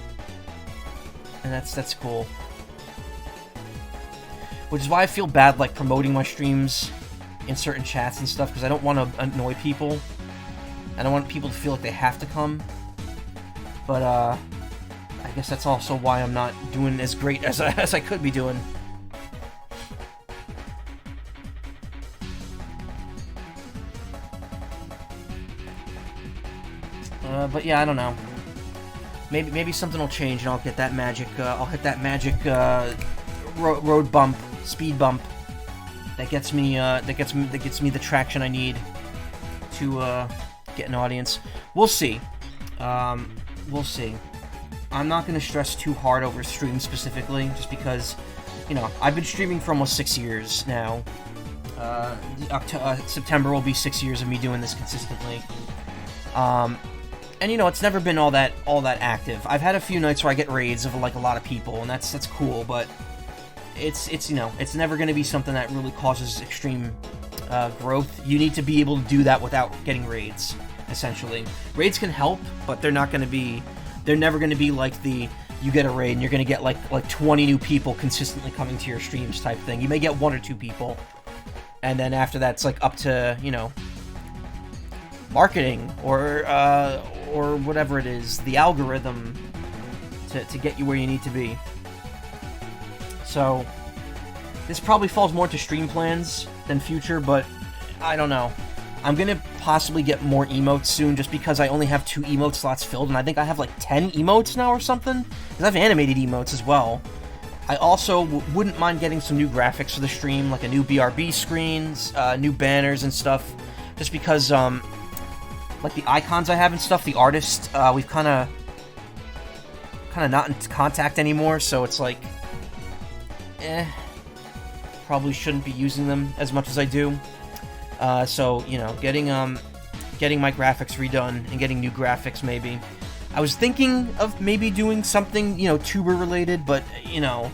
and that's cool. Which is why I feel bad, like, promoting my streams in certain chats and stuff, because I don't want to annoy people. I don't want people to feel like they have to come. But I guess that's also why I'm not doing as great as I could be doing. But yeah, I don't know. Maybe something will change, and I'll get that magic. I'll hit that magic road bump, speed bump that gets me the traction I need to get an audience. We'll see. We'll see. I'm not going to stress too hard over streams specifically, just because, you know, I've been streaming for almost 6 years now. September will be 6 years of me doing this consistently. And you know, it's never been all that active. I've had a few nights where I get raids of like a lot of people, and that's cool, but it's you know, it's never going to be something that really causes extreme growth. You need to be able to do that without getting raids, essentially. Raids can help, but they're never going to be like the, you get a raid and you're going to get like 20 new people consistently coming to your streams type thing. You may get 1 or 2 people, and then after that, it's like up to, you know, marketing or whatever it is, the algorithm to get you where you need to be. So this probably falls more to stream plans than future, but I don't know. I'm gonna possibly get more emotes soon, just because I only have 2 emote slots filled, and I think I have like 10 emotes now or something, because I've animated emotes as well. I also wouldn't mind getting some new graphics for the stream, like a new BRB screens, new banners and stuff, just because like the icons I have and stuff, the artist, we've kind of not in contact anymore, so it's like, probably shouldn't be using them as much as I do. So, you know, getting my graphics redone and getting new graphics maybe. I was thinking of maybe doing something, you know, tuber related, but, you know,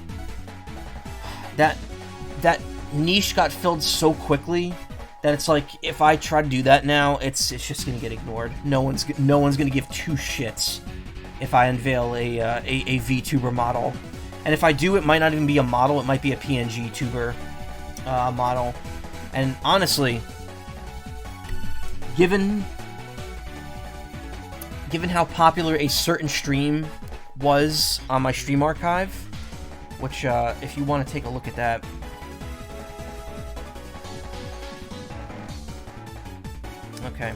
that niche got filled so quickly that it's like, if I try to do that now, it's just gonna get ignored. No one's gonna give 2 shits if I unveil a VTuber model. And if I do, it might not even be a model, it might be a PNG tuber model. And honestly, given how popular a certain stream was on my stream archive, which if you want to take a look at that, okay.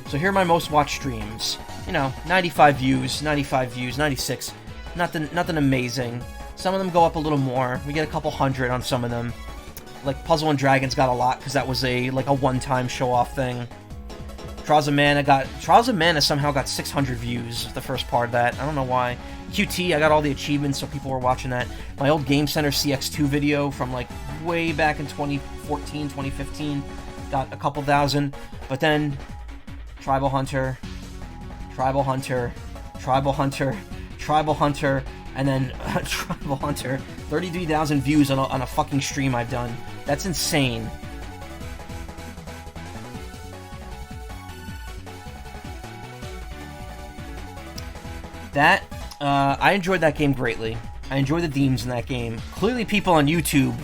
So here are my most watched streams. You know, 95 views, 96. Nothing amazing. Some of them go up a little more. We get a couple hundred on some of them. Like Puzzle and Dragons got a lot because that was a one-time show-off thing. Trials of Mana somehow got 600 views, the first part of that. I don't know why. QT, I got all the achievements, so people were watching that. My old Game Center CX2 video from like way back in 2014, 2015 got a couple thousand. But then Tribal Hunter, and then Tribal Hunter. 33,000 views on a fucking stream I've done. That's insane. I enjoyed that game greatly. I enjoy the themes in that game. Clearly people on YouTube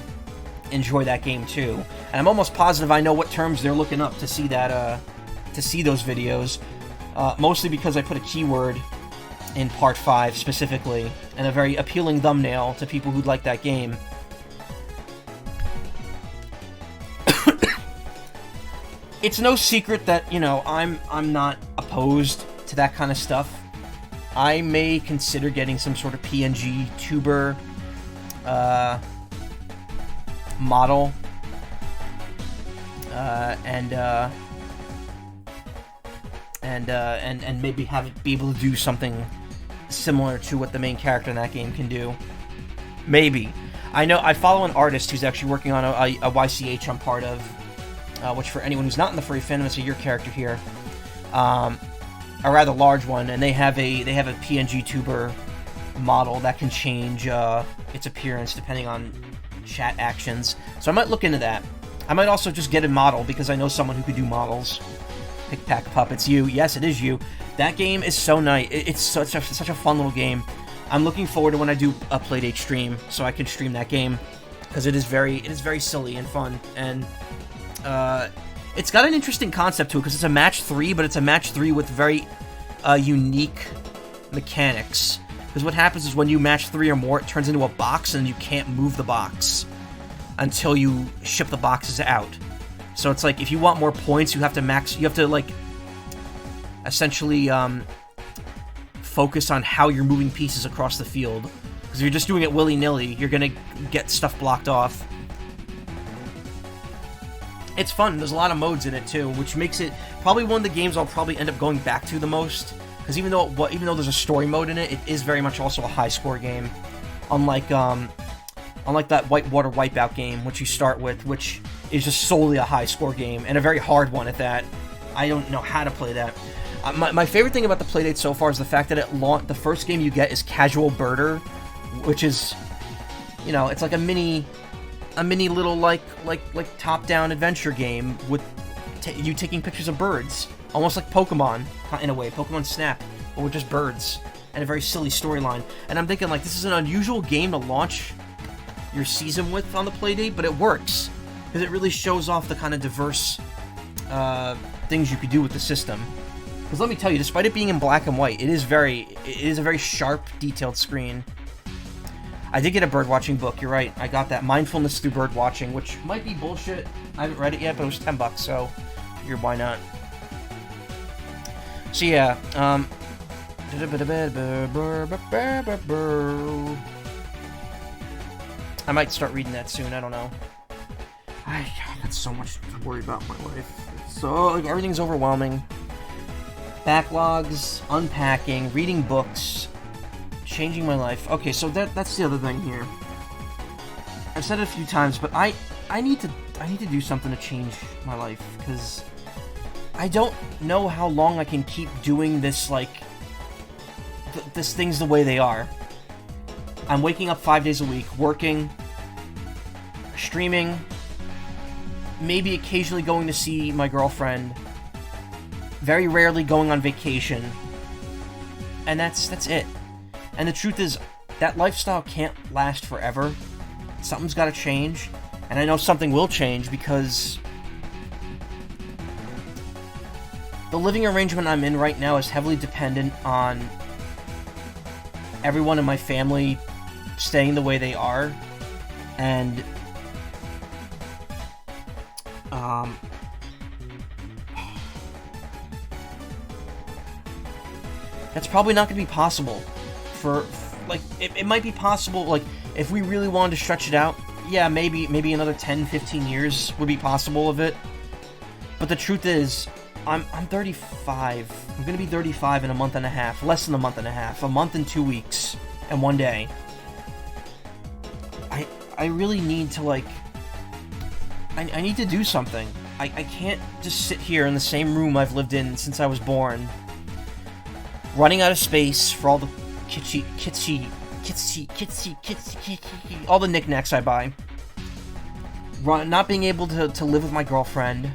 enjoy that game too. And I'm almost positive I know what terms they're looking up to see that, to see those videos. Mostly because I put a keyword in Part 5 specifically, and a very appealing thumbnail to people who'd like that game. It's no secret that, you know, I'm not opposed to that kind of stuff. I may consider getting some sort of PNG tuber model, and maybe be able to do something similar to what the main character in that game can do. Maybe. I know I follow an artist who's actually working on a YCH I'm part of, which for anyone who's not in the furry fandom, it's a your character here, a rather large one, and they have a PNG tuber model that can change its appearance depending on chat actions. So I might look into that. I might also just get a model because I know someone who could do models. Pick Pack Puppets, you. Yes, it is you. That game is so nice. It's such a fun little game. I'm looking forward to when I do a Playdate stream, so I can stream that game, because it is very silly and fun, and it's got an interesting concept to it, because it's a match 3, but it's a match 3 with very unique mechanics. Because what happens is when you match 3 or more, it turns into a box, and you can't move the box until you ship the boxes out. So it's like, if you want more points, you have to like, essentially, focus on how you're moving pieces across the field. Because if you're just doing it willy-nilly, you're gonna get stuff blocked off. It's fun. There's a lot of modes in it, too, which makes it probably one of the games I'll probably end up going back to the most. Because because even though there's a story mode in it, it is very much also a high score game. Unlike that Whitewater Wipeout game, which you start with, which is just solely a high score game, and a very hard one at that. I don't know how to play that. My favorite thing about the playdate so far is the fact that the first game you get is Casual Birder, which is, you know, it's like a mini little like top-down adventure game with you taking pictures of birds, almost like Pokemon in a way, Pokemon Snap, but with just birds and a very silly storyline. And I'm thinking, like, this is an unusual game to launch your season with on the playdate, but it works because it really shows off the kind of diverse things you could do with the system. Because let me tell you, despite it being in black and white, it is a very sharp, detailed screen. I did get a birdwatching book, you're right, I got that. Mindfulness Through Birdwatching, which might be bullshit. I haven't read it yet, but it was $10, so figured why not. So yeah, I might start reading that soon, I don't know. I got so much to worry about in my life. So, like, everything's overwhelming. Backlogs, unpacking, reading books, changing my life. Okay, so that's the other thing here. I've said it a few times, but I need to do something to change my life, because I don't know how long I can keep doing this, like, this things the way they are. I'm waking up 5 days a week, working, streaming, maybe occasionally going to see my girlfriend, very rarely going on vacation, and that's it. And the truth is, that lifestyle can't last forever. Something's got to change, and I know something will change because the living arrangement I'm in right now is heavily dependent on everyone in my family staying the way they are, and that's probably not going to be possible for, like, it might be possible, like, if we really wanted to stretch it out, yeah, maybe another 10, 15 years would be possible of it. But the truth is, I'm 35. I'm going to be 35 in a month and a half, less than a month and a half, a month and 2 weeks, and 1 day. I really need to, like, I need to do something. I can't just sit here in the same room I've lived in since I was born, running out of space for all the kitsy, all the knickknacks I buy, not being able to live with my girlfriend,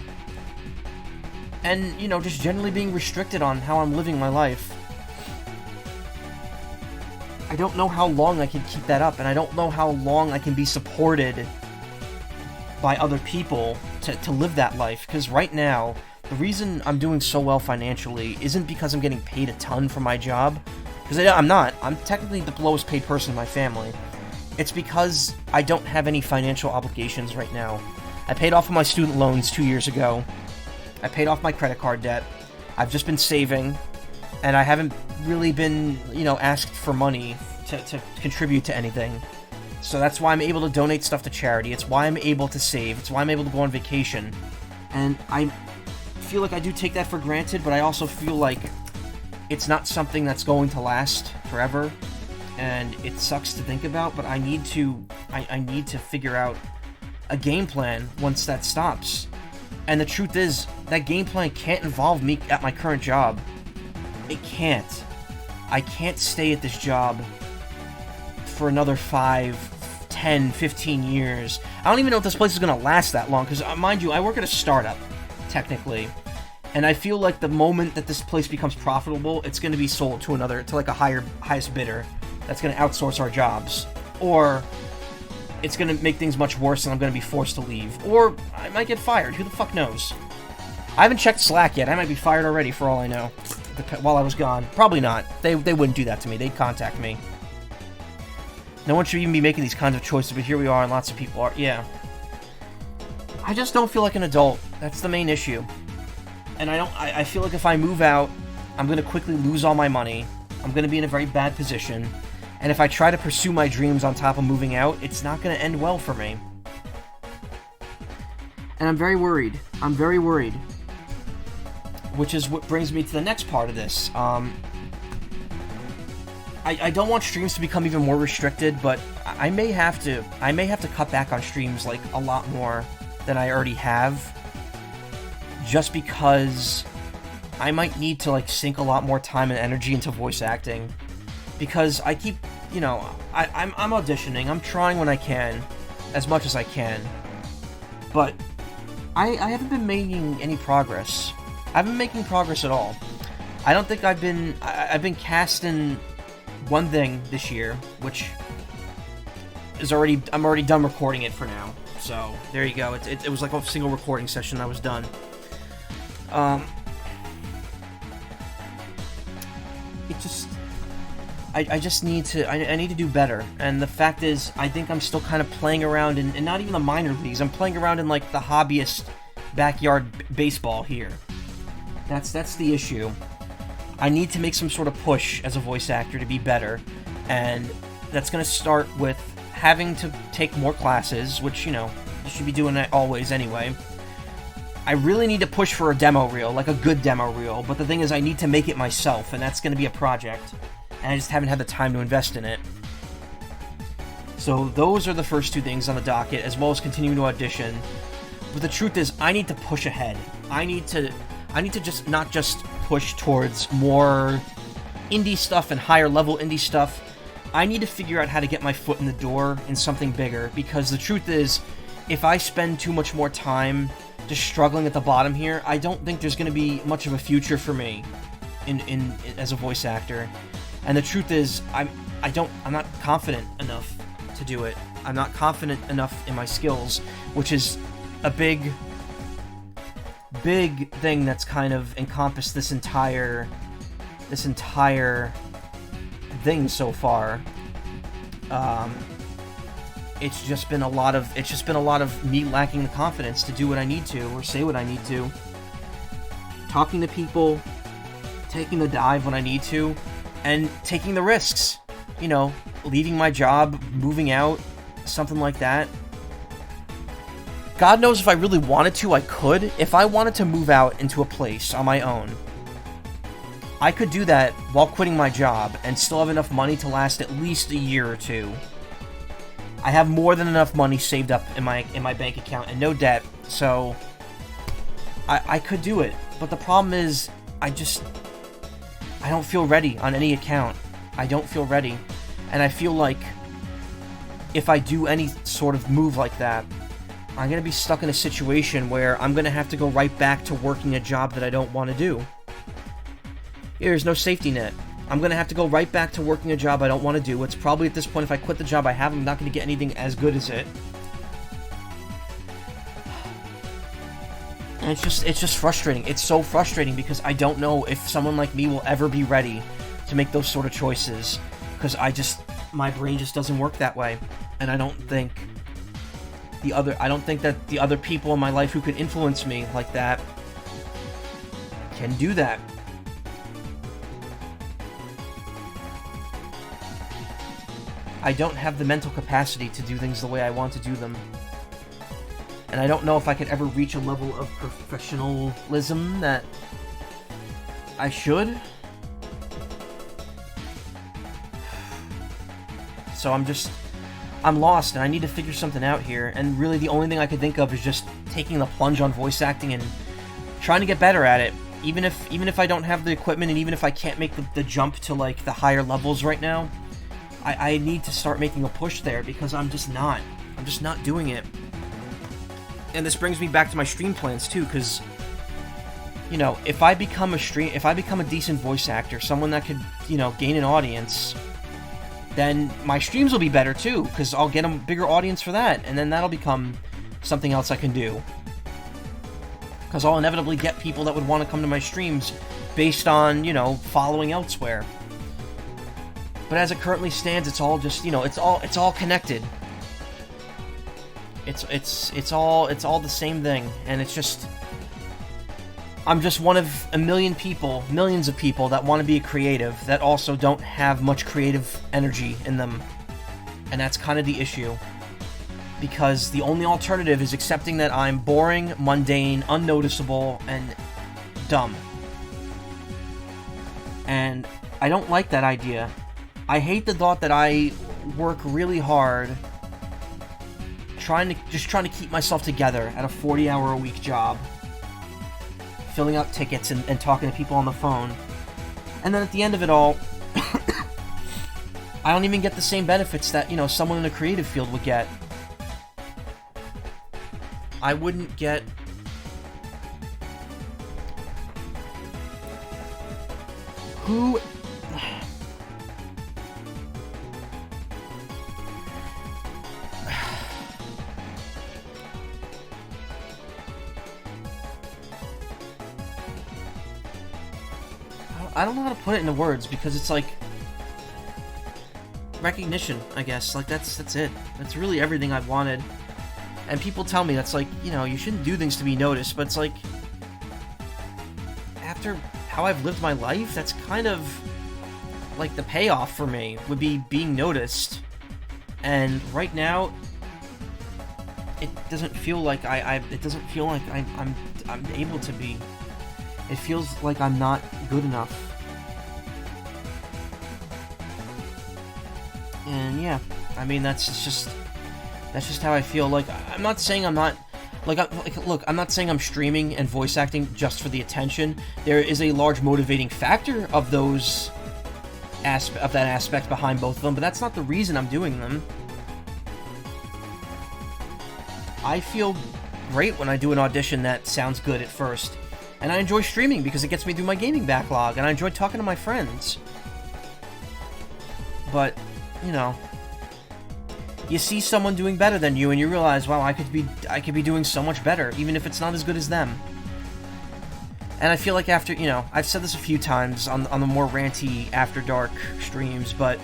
and, you know, just generally being restricted on how I'm living my life. I don't know how long I can keep that up, and I don't know how long I can be supported by other people to live that life, because right now, the reason I'm doing so well financially isn't because I'm getting paid a ton for my job, because I'm not. I'm technically the lowest paid person in my family. It's because I don't have any financial obligations right now. I paid off my student loans 2 years ago. I paid off my credit card debt. I've just been saving, and I haven't really been, you know, asked for money to contribute to anything. So that's why I'm able to donate stuff to charity. It's why I'm able to save. It's why I'm able to go on vacation. And I feel like I do take that for granted, but I also feel like it's not something that's going to last forever, and it sucks to think about, but I need to figure out a game plan once that stops. And the truth is, that game plan can't involve me at my current job. It can't. I can't stay at this job for another 5, 10, 15 years. I don't even know if this place is going to last that long, because, mind you, I work at a startup, technically. And I feel like the moment that this place becomes profitable, it's going to be sold to like a highest bidder that's going to outsource our jobs. Or it's going to make things much worse and I'm going to be forced to leave. Or I might get fired. Who the fuck knows? I haven't checked Slack yet. I might be fired already for all I know while I was gone. Probably not. They wouldn't do that to me. They'd contact me. No one should even be making these kinds of choices, but here we are and lots of people are. Yeah. I just don't feel like an adult. That's the main issue. And I feel like if I move out, I'm going to quickly lose all my money. I'm going to be in a very bad position. And if I try to pursue my dreams on top of moving out, it's not going to end well for me. And I'm very worried. I'm very worried. Which is what brings me to the next part of this. I don't want streams to become even more restricted, but I may have to cut back on streams like a lot more than I already have, just because I might need to like sink a lot more time and energy into voice acting, because I keep, you know, I'm auditioning, I'm trying when I can, as much as I can, but I haven't been making any progress. I haven't been making progress at all. I don't think I've been cast in one thing this year, which is I'm already done recording it for now. So there you go. It was like a single recording session. I was done. It just I just need to I need to do better. And the fact is, I think I'm still kind of playing around in not even the minor leagues. I'm playing around in like the hobbyist backyard baseball here. That's the issue. I need to make some sort of push as a voice actor to be better, and that's going to start with having to take more classes, which, you know, you should be doing that always anyway. I really need to push for a demo reel, like a good demo reel, but the thing is I need to make it myself, and that's going to be a project, and I just haven't had the time to invest in it. So those are the first two things on the docket, as well as continuing to audition. But the truth is, I need to push ahead. I need to just not just push towards more indie stuff and higher level indie stuff. I need to figure out how to get my foot in the door in something bigger, because the truth is, if I spend too much more time just struggling at the bottom here, I don't think there's going to be much of a future for me in as a voice actor. And the truth is, I'm not confident enough to do it. I'm not confident enough in my skills, which is a big thing that's kind of encompassed this entire thing so far. It's just been a lot of me lacking the confidence to do what I need to, or say what I need to, talking to people, taking the dive when I need to, and taking the risks. You know, leaving my job, moving out, something like that. God knows if I really wanted to, I could. If I wanted to move out into a place on my own, I could do that while quitting my job and still have enough money to last at least a year or two. I have more than enough money saved up in my bank account and no debt, so I could do it. But the problem is, I don't feel ready on any account. I don't feel ready. And I feel like if I do any sort of move like that, I'm going to be stuck in a situation where I'm going to have to go right back to working a job that I don't want to do. There's no safety net. I'm going to have to go right back to working a job I don't want to do. It's probably at this point, if I quit the job I have, I'm not going to get anything as good as it. And it's just frustrating. It's so frustrating because I don't know if someone like me will ever be ready to make those sort of choices. Because my brain just doesn't work that way. And I don't think that the other people in my life who can influence me like that can do that. I don't have the mental capacity to do things the way I want to do them. And I don't know if I could ever reach a level of professionalism that I should. So I'm lost, and I need to figure something out here, and really the only thing I could think of is just taking the plunge on voice acting and trying to get better at it. Even if I don't have the equipment, and even if I can't make the jump to like the higher levels right now, I need to start making a push there, because I'm just not doing it. And this brings me back to my stream plans too, because, you know, if I become a decent voice actor, someone that could, you know, gain an audience, then my streams will be better too, because I'll get a bigger audience for that, and then that'll become something else I can do. Because I'll inevitably get people that would want to come to my streams based on, you know, following elsewhere. But as it currently stands, it's all just, you know, it's all connected. It's all the same thing, and it's just, I'm just one of millions of people that want to be a creative that also don't have much creative energy in them. And that's kind of the issue. Because the only alternative is accepting that I'm boring, mundane, unnoticeable, and dumb. And I don't like that idea. I hate the thought that I work really hard trying to keep myself together at a 40-hour-a-week job, filling out tickets and talking to people on the phone, and then at the end of it all, I don't even get the same benefits that, you know, someone in a creative field would get. I wouldn't get... Who... I don't know how to put it into words, because it's like... recognition, I guess. Like, that's it. That's really everything I've wanted. And people tell me that's like, you know, you shouldn't do things to be noticed, but it's like... after how I've lived my life, that's kind of... like, the payoff for me, would be being noticed. And right now... it doesn't feel like it doesn't feel like I'm able to be. It feels like I'm not good enough. And yeah, I mean, that's just how I feel. Like, I'm not saying I'm not, look, I'm not saying I'm streaming and voice acting just for the attention. There is a large motivating factor of that aspect behind both of them, but that's not the reason I'm doing them. I feel great when I do an audition that sounds good at first. And I enjoy streaming because it gets me through my gaming backlog, and I enjoy talking to my friends. But, you know, you see someone doing better than you, and you realize, wow, I could be doing so much better, even if it's not as good as them. And I feel like after, you know, I've said this a few times on the more ranty After Dark streams, but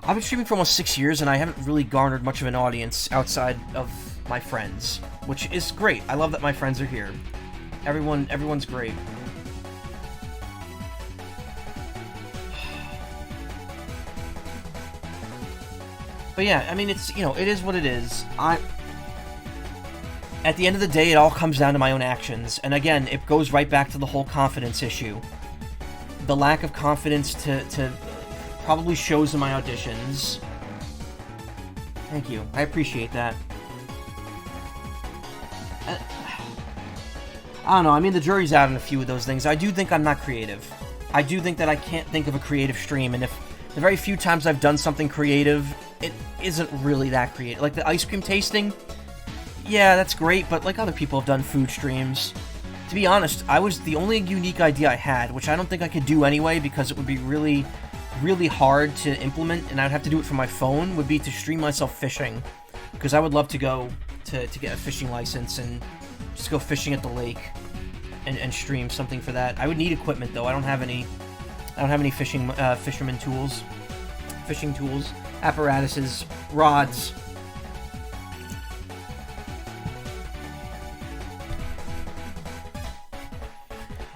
I've been streaming for almost 6 years, and I haven't really garnered much of an audience outside of my friends, which is great. I love that my friends are here. Everyone's great. But yeah, I mean, it's, you know, it is what it is. At the end of the day, it all comes down to my own actions. And again, it goes right back to the whole confidence issue. The lack of confidence to probably shows in my auditions. Thank you. I appreciate that. I don't know, I mean, the jury's out on a few of those things. I do think I'm not creative. I do think that I can't think of a creative stream, and if the very few times I've done something creative, it isn't really that creative. Like the ice cream tasting, yeah, that's great, but like other people have done food streams. To be honest, I was the only unique idea I had, which I don't think I could do anyway, because it would be really, really hard to implement, and I'd have to do it from my phone, would be to stream myself fishing. Because I would love to go to get a fishing license and just go fishing at the lake and stream something for that. I would need equipment though. I don't have any fisherman tools, fishing tools, apparatuses, rods.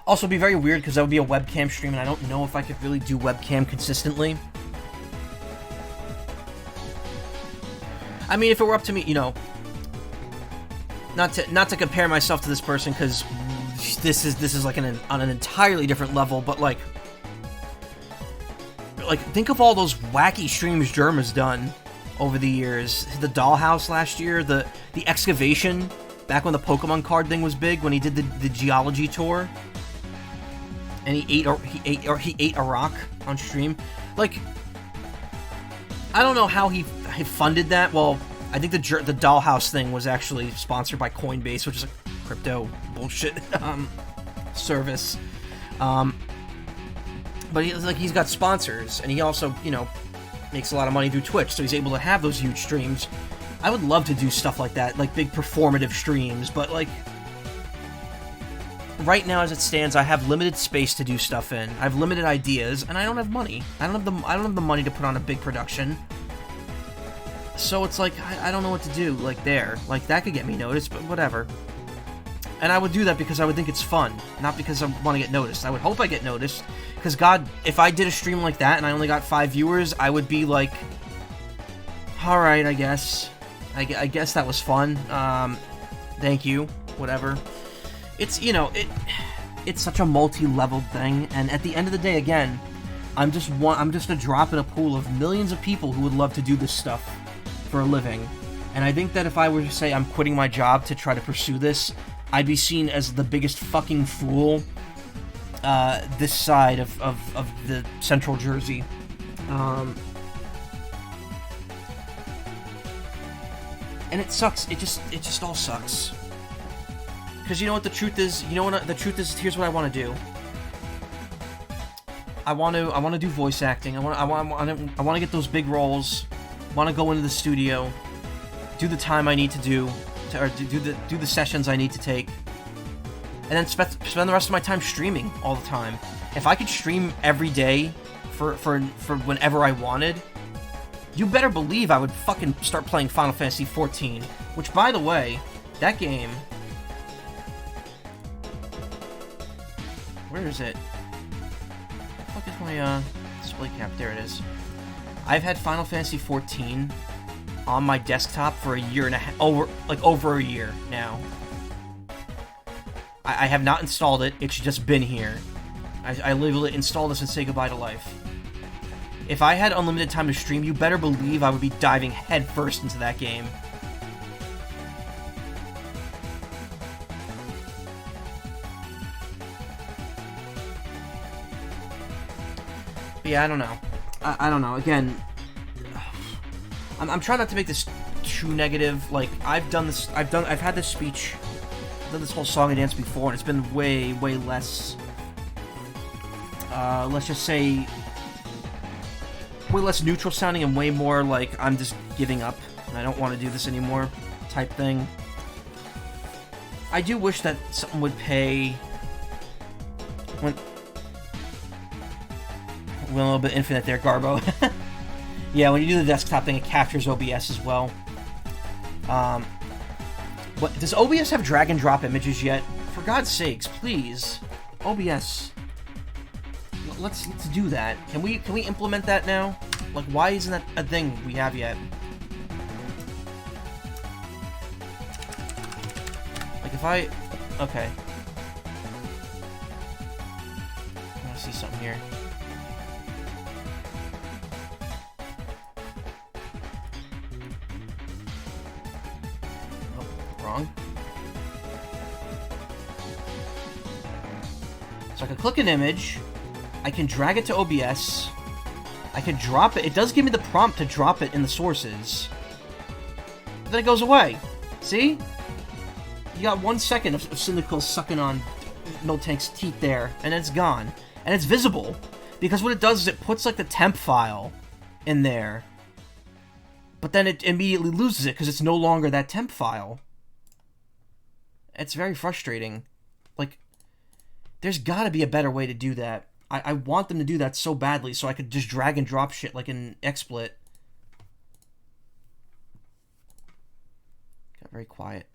Also, it'd be very weird because that would be a webcam stream, and I don't know if I could really do webcam consistently. I mean, if it were up to me, you know, not to compare myself to this person, because this is like on an entirely different level, but like think of all those wacky streams Germa's done over the years. The dollhouse last year, the excavation back when the Pokemon card thing was big, when he did the geology tour, and he ate a rock on stream. Like, I don't know how he funded that. Well, I think the dollhouse thing was actually sponsored by Coinbase, which is a crypto bullshit service. But he's got sponsors, and he also, you know, makes a lot of money through Twitch, so he's able to have those huge streams. I would love to do stuff like that, like big performative streams, but like right now as it stands, I have limited space to do stuff in. I have limited ideas, and I don't have money. I don't have the money to put on a big production. So it's like, I don't know what to do, like, there. Like, that could get me noticed, but whatever. And I would do that because I would think it's fun, not because I want to get noticed. I would hope I get noticed, because God, if I did a stream like that and I only got 5 viewers, I would be like, alright, I guess. I guess that was fun. Thank you. Whatever. It's, you know, it's such a multi-leveled thing, and at the end of the day, again, I'm just a drop in a pool of millions of people who would love to do this stuff for a living. And I think that if I were to say I'm quitting my job to try to pursue this, I'd be seen as the biggest fucking fool this side of the central Jersey. And it sucks. It just all sucks. Because you know what the truth is? You know what the truth is? Here's what I want to do. I want to do voice acting. I want to get those big roles. I want to go into the studio, do the time I need to do, or do the sessions I need to take, and then spend the rest of my time streaming all the time. If I could stream every day for whenever I wanted, you better believe I would fucking start playing Final Fantasy XIV. Which, by the way, that game. Where is it? Where the fuck is my display cap? There it is. I've had Final Fantasy XIV on my desktop for a year and a half, over a year now. I have not installed it. It's just been here. I literally install this and say goodbye to life. If I had unlimited time to stream, you better believe I would be diving headfirst into that game. But yeah, I don't know. I don't know. Again, I'm trying not to make this too negative. Like, I've had this speech, I've done this whole song and dance before, and it's been way less, let's just say, way less neutral sounding and way more like I'm just giving up and I don't want to do this anymore type thing. I do wish that something would pay when a little bit infinite there, Garbo. Yeah, when you do the desktop thing, it captures OBS as well. What does OBS have drag and drop images yet? For God's sakes, please, OBS. Let's do that. Can we implement that now? Like, why isn't that a thing we have yet? Like, if I... Okay. I want to see something here. Oh, wrong. So I can click an image. I can drag it to OBS. I can drop it. It does give me the prompt to drop it in the sources. But then it goes away. See? You got 1 second of Cynical sucking on Miltank's teeth there, and it's gone. And it's visible. Because what it does is it puts, like, the temp file in there. But then it immediately loses it, because it's no longer that temp file. It's very frustrating. Like, there's gotta be a better way to do that. I want them to do that so badly so I could just drag and drop shit like in XSplit. Got very quiet.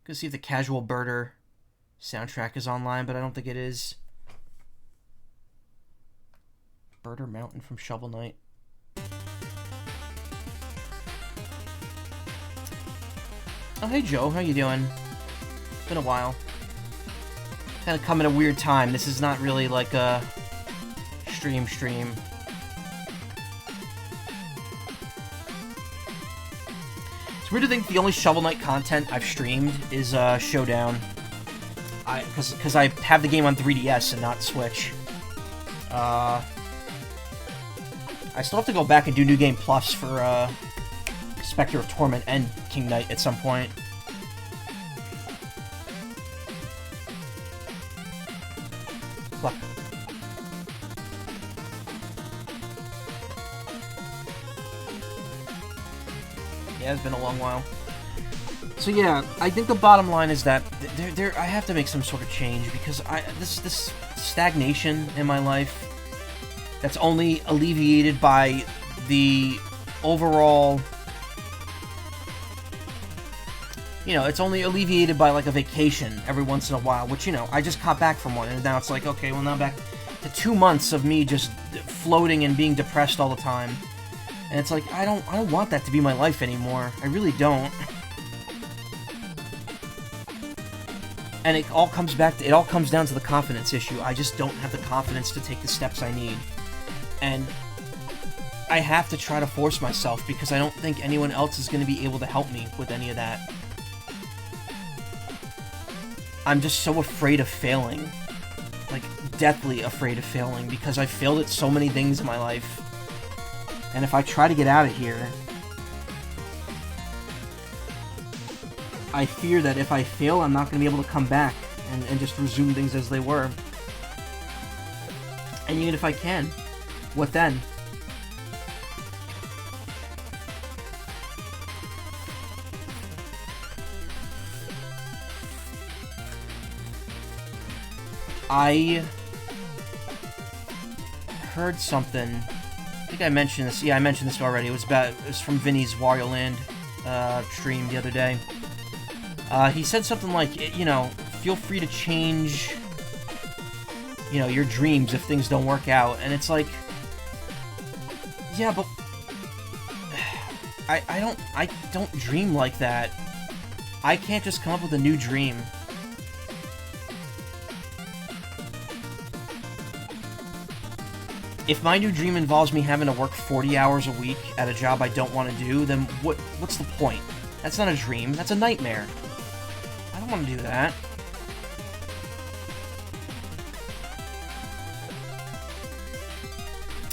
Gonna see if the Casual Birder soundtrack is online, but I don't think it is. Birder Mountain from Shovel Knight. Oh, hey Joe, how you doing? Been a while. Kind of come at a weird time. This is not really like a stream. It's weird to think the only Shovel Knight content I've streamed is Showdown. Because I have the game on 3DS and not Switch. I still have to go back and do New Game Plus for Spectre of Torment and King Knight at some point. Look. Yeah, it's been a long while. So yeah, I think the bottom line is that I have to make some sort of change because this stagnation in my life that's only alleviated by the overall it's only alleviated by, like, a vacation every once in a while, which, I just got back from one, and now it's like, okay, well, now I'm back to 2 months of me just floating and being depressed all the time. And it's like, I don't want that to be my life anymore. I really don't. And it all comes down to the confidence issue. I just don't have the confidence to take the steps I need. And I have to try to force myself because I don't think anyone else is going to be able to help me with any of that. I'm just so afraid of failing. Like, deathly afraid of failing because I've failed at so many things in my life. And if I try to get out of here, I fear that if I fail, I'm not going to be able to come back and just resume things as they were. And even if I can, what then? I heard something. I think I mentioned this. Yeah, I mentioned this already. It was from Vinny's Wario Land stream the other day. He said something like, feel free to change, your dreams if things don't work out. And it's like, yeah, but I don't dream like that. I can't just come up with a new dream. If my new dream involves me having to work 40 hours a week at a job I don't want to do, then what's the point? That's not a dream. That's a nightmare. I don't want to do that.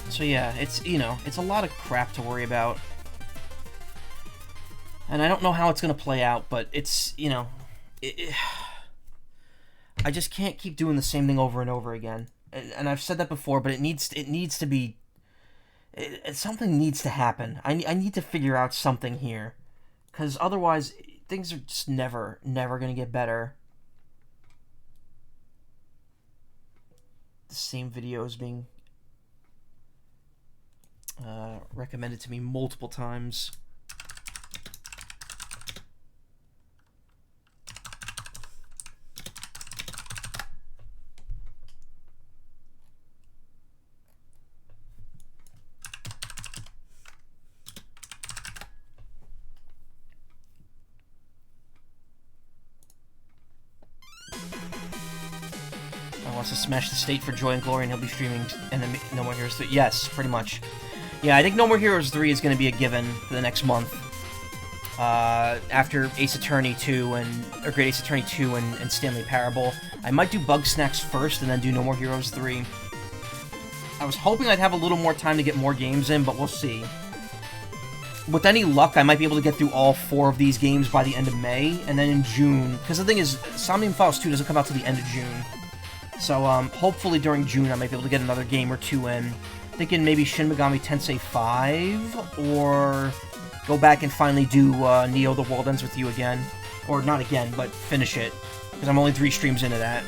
So yeah, it's a lot of crap to worry about. And I don't know how it's going to play out, but it's, I just can't keep doing the same thing over and over again. And I've said that before, but it needs to be... something needs to happen. I need to figure out something here. Because otherwise, things are just never going to get better. The same video is being recommended to me multiple times. Wants to smash the state for joy and glory, and he'll be streaming and then No More Heroes 3. Yes, pretty much. Yeah, I think No More Heroes 3 is going to be a given for the next month. After Ace Attorney 2 or Great Ace Attorney 2 and Stanley Parable. I might do Bug Snacks first and then do No More Heroes 3. I was hoping I'd have a little more time to get more games in, but we'll see. With any luck, I might be able to get through all 4 of these games by the end of May, and then in June, because the thing is, Somnium Files 2 doesn't come out till the end of June. So, hopefully during June I might be able to get another game or 2 in. Thinking maybe Shin Megami Tensei 5, or go back and finally do Neo The World Ends With You again. Or not again, but finish it, because I'm only 3 streams into that.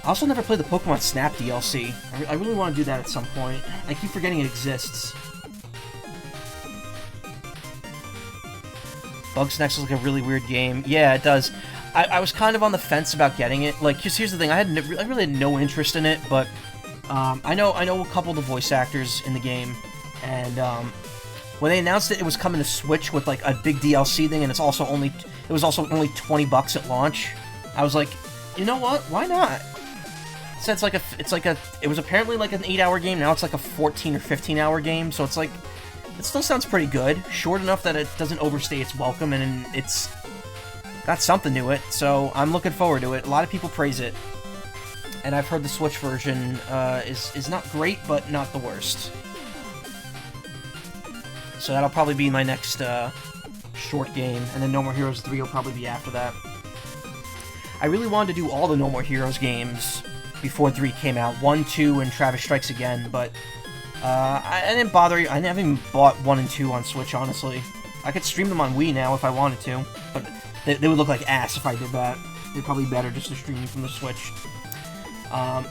I also never played the Pokemon Snap DLC. I really want to do that at some point. I keep forgetting it exists. Bugsnax looks like a really weird game. Yeah, it does. I was kind of on the fence about getting it. Like, cause here's the thing, I really had no interest in it, but I know a couple of the voice actors in the game, and when they announced it was coming to Switch with like a big DLC thing, and it was also only $20 at launch. I was like, you know what? Why not? So it was apparently like an 8-hour game. Now it's like a 14 or 15-hour game. So it's like, it still sounds pretty good, short enough that it doesn't overstay its welcome, and it's got something to it, so I'm looking forward to it. A lot of people praise it, and I've heard the Switch version is not great, but not the worst. So that'll probably be my next short game, and then No More Heroes 3 will probably be after that. I really wanted to do all the No More Heroes games before 3 came out, 1, 2, and Travis Strikes Again, but I didn't bother. I haven't even bought 1 and 2 on Switch, honestly. I could stream them on Wii now if I wanted to, but they would look like ass if I did that. They're probably better just to stream from the Switch. But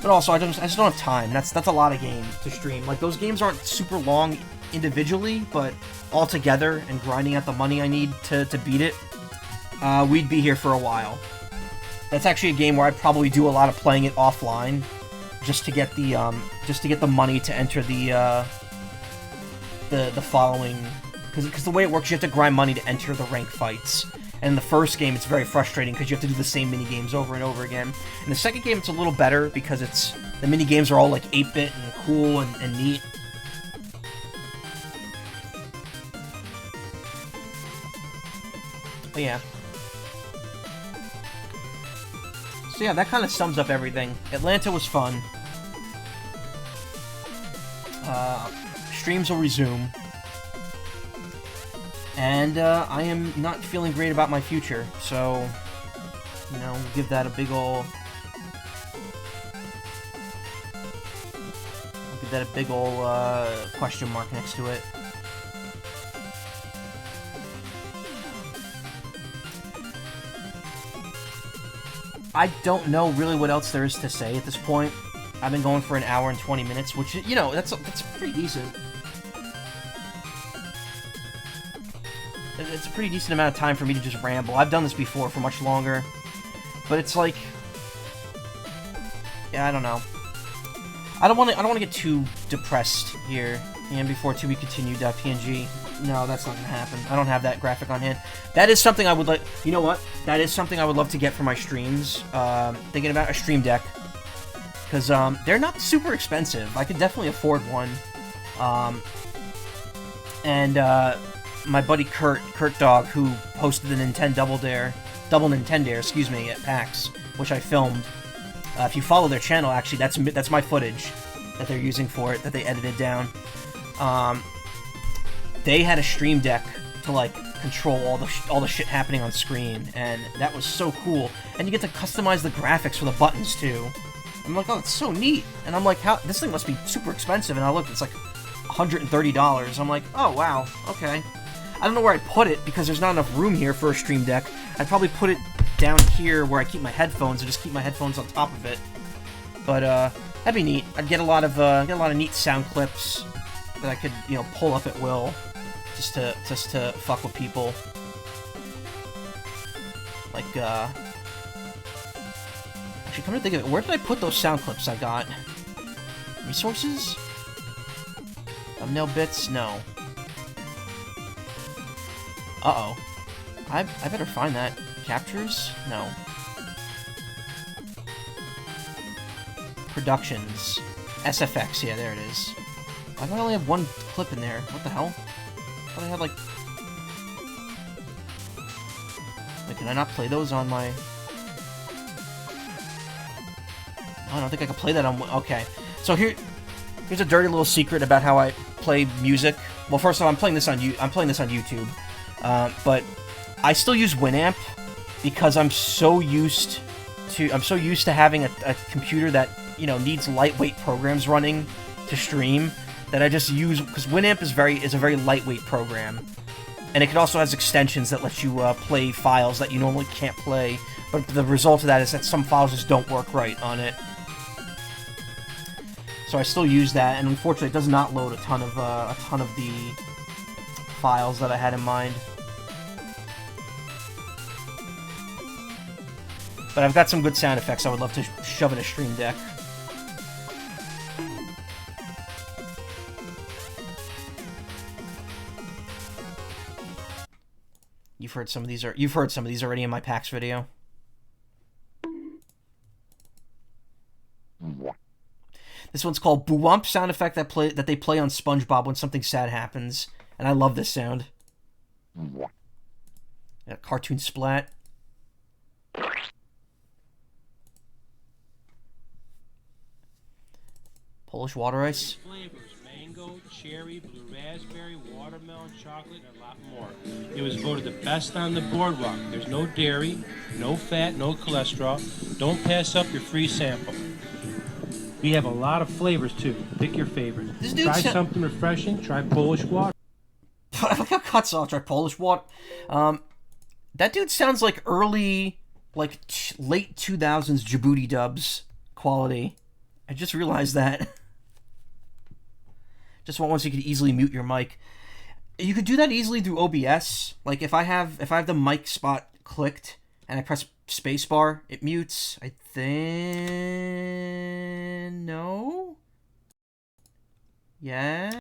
also, I just don't have time. That's a lot of games to stream. Like, those games aren't super long individually, but all together and grinding out the money I need to beat it, we'd be here for a while. That's actually a game where I'd probably do a lot of playing it offline, just to get the money to enter the following, because the way it works, you have to grind money to enter the rank fights. And in the first game, it's very frustrating because you have to do the same mini games over and over again. In the second game, it's a little better because the mini games are all like 8-bit and cool and neat. But yeah. So yeah, that kind of sums up everything. Atlanta was fun. Streams will resume. And I am not feeling great about my future, so, you know, we'll give that a big ol'... question mark next to it. I don't know really what else there is to say at this point. I've been going for an hour and 20 minutes, which, you know, that's pretty decent. It's a pretty decent amount of time for me to just ramble. I've done this before for much longer, but it's like, yeah, I don't know. I don't want to get too depressed here. And before to be continued.png. No, that's not gonna happen. I don't have that graphic on hand. That is something I would like. You know what? That is something I would love to get for my streams. Thinking about a stream deck, because they're not super expensive. I could definitely afford one. My buddy Kurt Dog, who hosted the Nintendo Double Nintendo, excuse me, at PAX, which I filmed. If you follow their channel, actually, that's my footage that they're using for it, that they edited down. They had a stream deck to like control all the shit happening on screen, and that was so cool. And you get to customize the graphics for the buttons too. I'm like, oh, it's so neat. And I'm like, how this thing must be super expensive. And I looked, it's like $130. I'm like, oh wow, okay. I don't know where I'd put it because there's not enough room here for a stream deck. I'd probably put it down here where I keep my headphones and just keep my headphones on top of it. But that'd be neat. I'd get a lot of neat sound clips that I could, you know, pull up at will, just to fuck with people. Like actually, come to think of it, where did I put those sound clips I got? Resources? Thumbnail bits? No. Uh-oh. I better find that. Captures? No. Productions. SFX, yeah, there it is. Why do I only have one clip in there? What the hell? I thought I had, like... Wait, can I not play those on my... Oh, I don't think I can play that on... Okay. So here's a dirty little secret about how I play music. Well, first of all, I'm playing this on YouTube. But I still use Winamp because I'm so used to having a computer that, you know, needs lightweight programs running to stream, that I just use, because Winamp is a very lightweight program, and it also has extensions that let you play files that you normally can't play. But the result of that is that some files just don't work right on it. So I still use that, and unfortunately, it does not load a ton of the files that I had in mind. But I've got some good sound effects I would love to shove in a stream deck. You've heard some of these already in my PAX video. This one's called Boo-Wump, sound effect that they play on SpongeBob when something sad happens, and I love this sound. A cartoon splat. Polish water ice. Flavors: mango, cherry, blue raspberry, watermelon, chocolate, and a lot more. It was voted the best on the boardwalk. There's no dairy, no fat, no cholesterol. Don't pass up your free sample. We have a lot of flavors too. Pick your favorite. Try something refreshing. Try Polish water. I like how cuts off. Try Polish water. That dude sounds like early, like late 2000s Djibouti dubs quality. I just realized that. Just want one so you could easily mute your mic. You could do that easily through OBS. Like if I have the mic spot clicked and I press spacebar, it mutes. I think no. Yeah.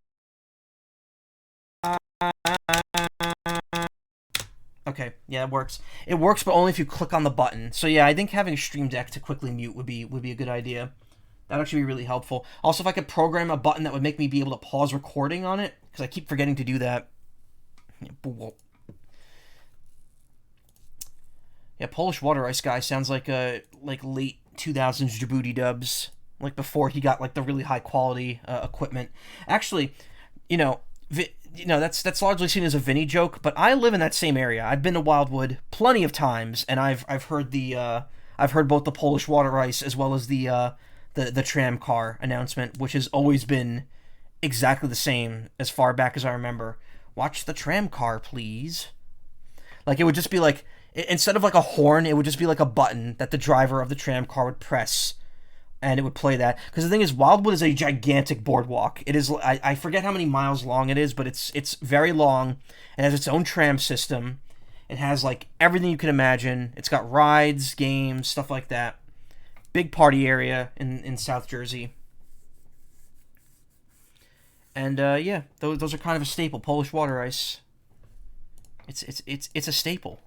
Okay, yeah, it works. It works, but only if you click on the button. So yeah, I think having a Stream Deck to quickly mute would be a good idea. That would actually be really helpful. Also, if I could program a button that would make me be able to pause recording on it, because I keep forgetting to do that. Yeah, Polish Water Ice guy sounds like late 2000s Djibouti dubs, like before he got like the really high quality equipment. Actually, that's largely seen as a Vinny joke, but I live in that same area. I've been to Wildwood plenty of times, and I've heard both the Polish Water Ice as well as the tram car announcement, which has always been exactly the same as far back as I remember. Watch the tram car, please. Like, it would just be like, instead of like a horn, it would just be like a button that the driver of the tram car would press, and it would play that. Because the thing is, Wildwood is a gigantic boardwalk. It is, I forget how many miles long it is, but it's very long. It has its own tram system. It has like everything you can imagine. It's got rides, games, stuff like that. Big party area in South Jersey. And yeah, those are kind of a staple. Polish Water Ice. It's a staple.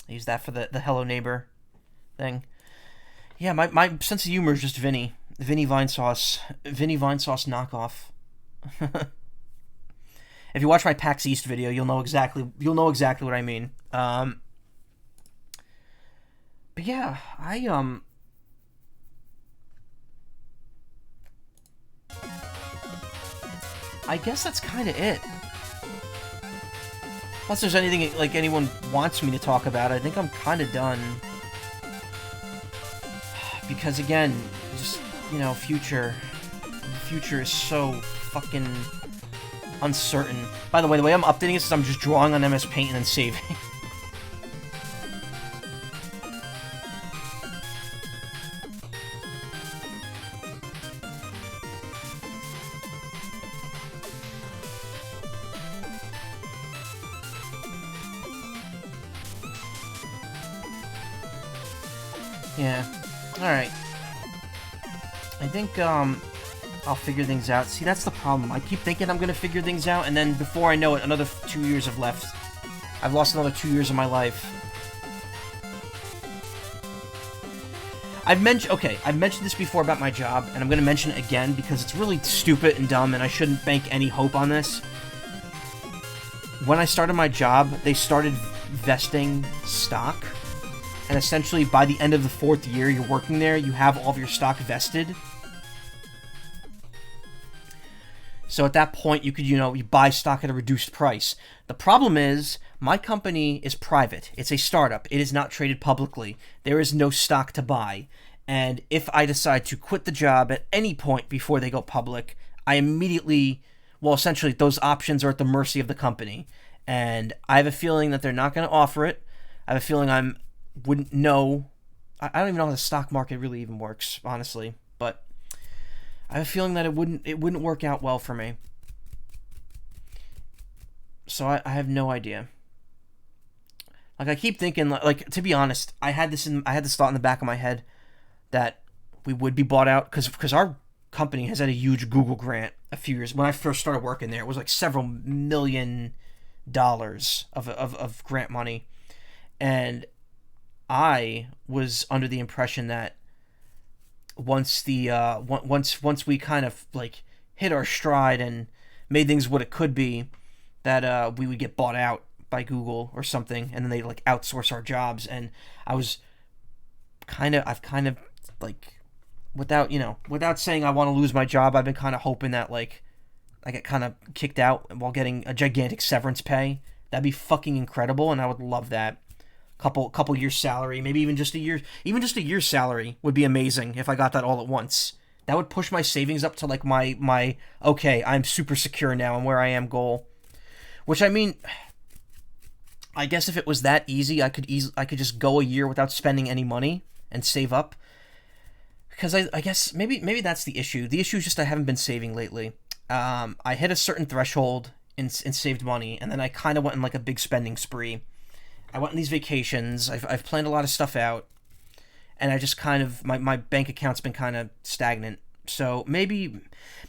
I use that for the Hello Neighbor thing. Yeah, my sense of humor is just Vinny. Vinny Vinesauce knockoff. If you watch my PAX East video, you'll know exactly what I mean. But yeah, I guess that's kind of it. Unless there's anything like anyone wants me to talk about, I think I'm kind of done. Because again, just, future is so fucking uncertain. By the way I'm updating this is I'm just drawing on MS Paint and then saving. Yeah. Alright. I think, I'll figure things out. See, that's the problem. I keep thinking I'm gonna figure things out, and then before I know it, another 2 years have left. I've lost another 2 years of my life. I've mentioned this before about my job, and I'm gonna mention it again because it's really stupid and dumb, and I shouldn't bank any hope on this. When I started my job, they started vesting stock. And essentially, by the end of the 4th year you're working there, you have all of your stock vested. So at that point, you could, you buy stock at a reduced price. The problem is, my company is private. It's a startup. It is not traded publicly. There is no stock to buy. And if I decide to quit the job at any point before they go public, I immediately, essentially, those options are at the mercy of the company. And I have a feeling that they're not going to offer it. I have a feeling wouldn't know. I don't even know how the stock market really even works, honestly. But I have a feeling that it wouldn't work out well for me. So I have no idea. Like, I keep thinking, like, to be honest, I had this thought in the back of my head that we would be bought out because our company has had a huge Google grant a few years. When I first started working there, it was like several $1 million of grant money, and I was under the impression that once we kind of like hit our stride and made things what it could be, that we would get bought out by Google or something, and then they like outsource our jobs. And I've kind of like, without saying I want to lose my job, I've been kind of hoping that like I get kind of kicked out while getting a gigantic severance pay. That'd be fucking incredible, and I would love that. Couple years salary, maybe even just a year's salary would be amazing if I got that all at once. That would push my savings up to like my okay, I'm super secure now and where I am goal. Which, I mean, I guess if it was that easy, I could just go a year without spending any money and save up. Because I guess maybe that's the issue. The issue is just I haven't been saving lately. I hit a certain threshold and saved money, and then I kind of went in like a big spending spree. I went on these vacations. I've planned a lot of stuff out, and I just kind of my bank account's been kind of stagnant. So maybe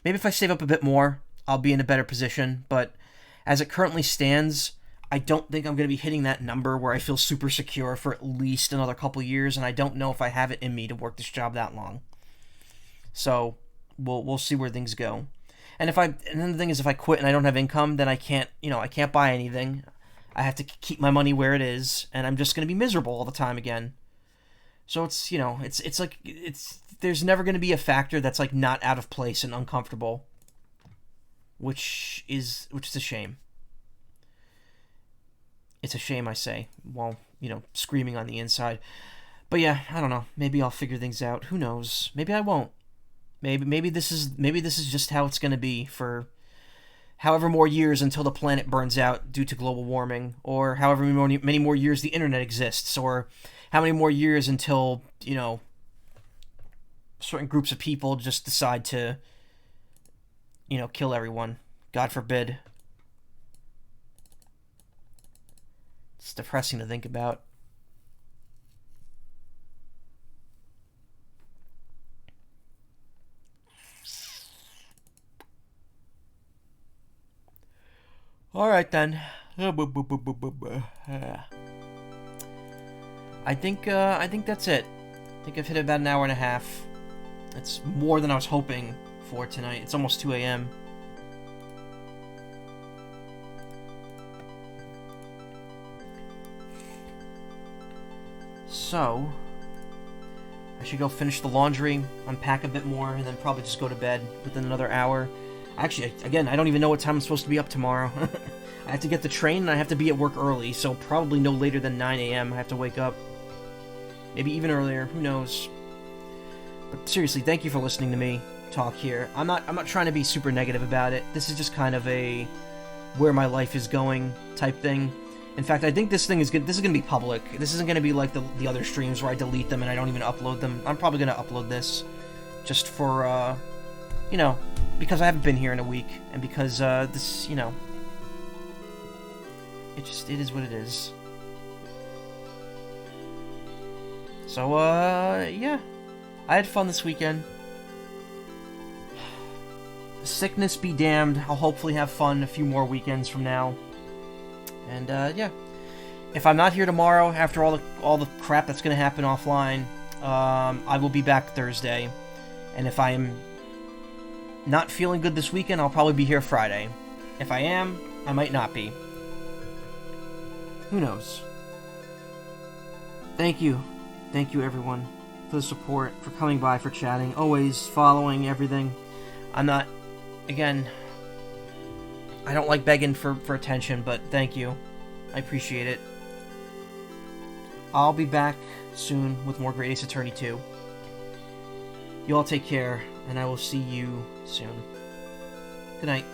if I save up a bit more, I'll be in a better position. But as it currently stands, I don't think I'm going to be hitting that number where I feel super secure for at least another couple years, and I don't know if I have it in me to work this job that long. So we'll see where things go. And then the thing is, if I quit and I don't have income, then I can't buy anything. I have to keep my money where it is, and I'm just going to be miserable all the time again. So it's there's never going to be a factor that's like not out of place and uncomfortable, which is a shame. It's a shame, I say, while, screaming on the inside. But yeah, I don't know. Maybe I'll figure things out. Who knows? Maybe I won't. Maybe this is just how it's going to be for however more years until the planet burns out due to global warming, or however many more years the internet exists, or how many more years until, certain groups of people just decide to, kill everyone. God forbid. It's depressing to think about. All right then. I think that's it. I think I've hit about an hour and a half. That's more than I was hoping for tonight. It's almost 2 a.m. So, I should go finish the laundry, unpack a bit more, and then probably just go to bed within another hour. Actually, again, I don't even know what time I'm supposed to be up tomorrow. I have to get the train, and I have to be at work early, so probably no later than 9 a.m. I have to wake up. Maybe even earlier, who knows. But seriously, thank you for listening to me talk here. I'm not trying to be super negative about it. This is just kind of a where my life is going type thing. In fact, I think this is going to be public. This isn't going to be like the other streams where I delete them and I don't even upload them. I'm probably going to upload this just for, because I haven't been here in a week, and because, this, it is what it is. So, yeah. I had fun this weekend. Sickness be damned. I'll hopefully have fun a few more weekends from now. And, yeah. If I'm not here tomorrow, after all the crap that's going to happen offline, I will be back Thursday. And if I am not feeling good this weekend, I'll probably be here Friday. If I am, I might not be. Who knows? Thank you. Thank you, everyone, for the support, for coming by, for chatting, always following everything. I don't like begging for attention, but thank you. I appreciate it. I'll be back soon with more Great Ace Attorney 2. You all take care, and I will see you soon. Good night.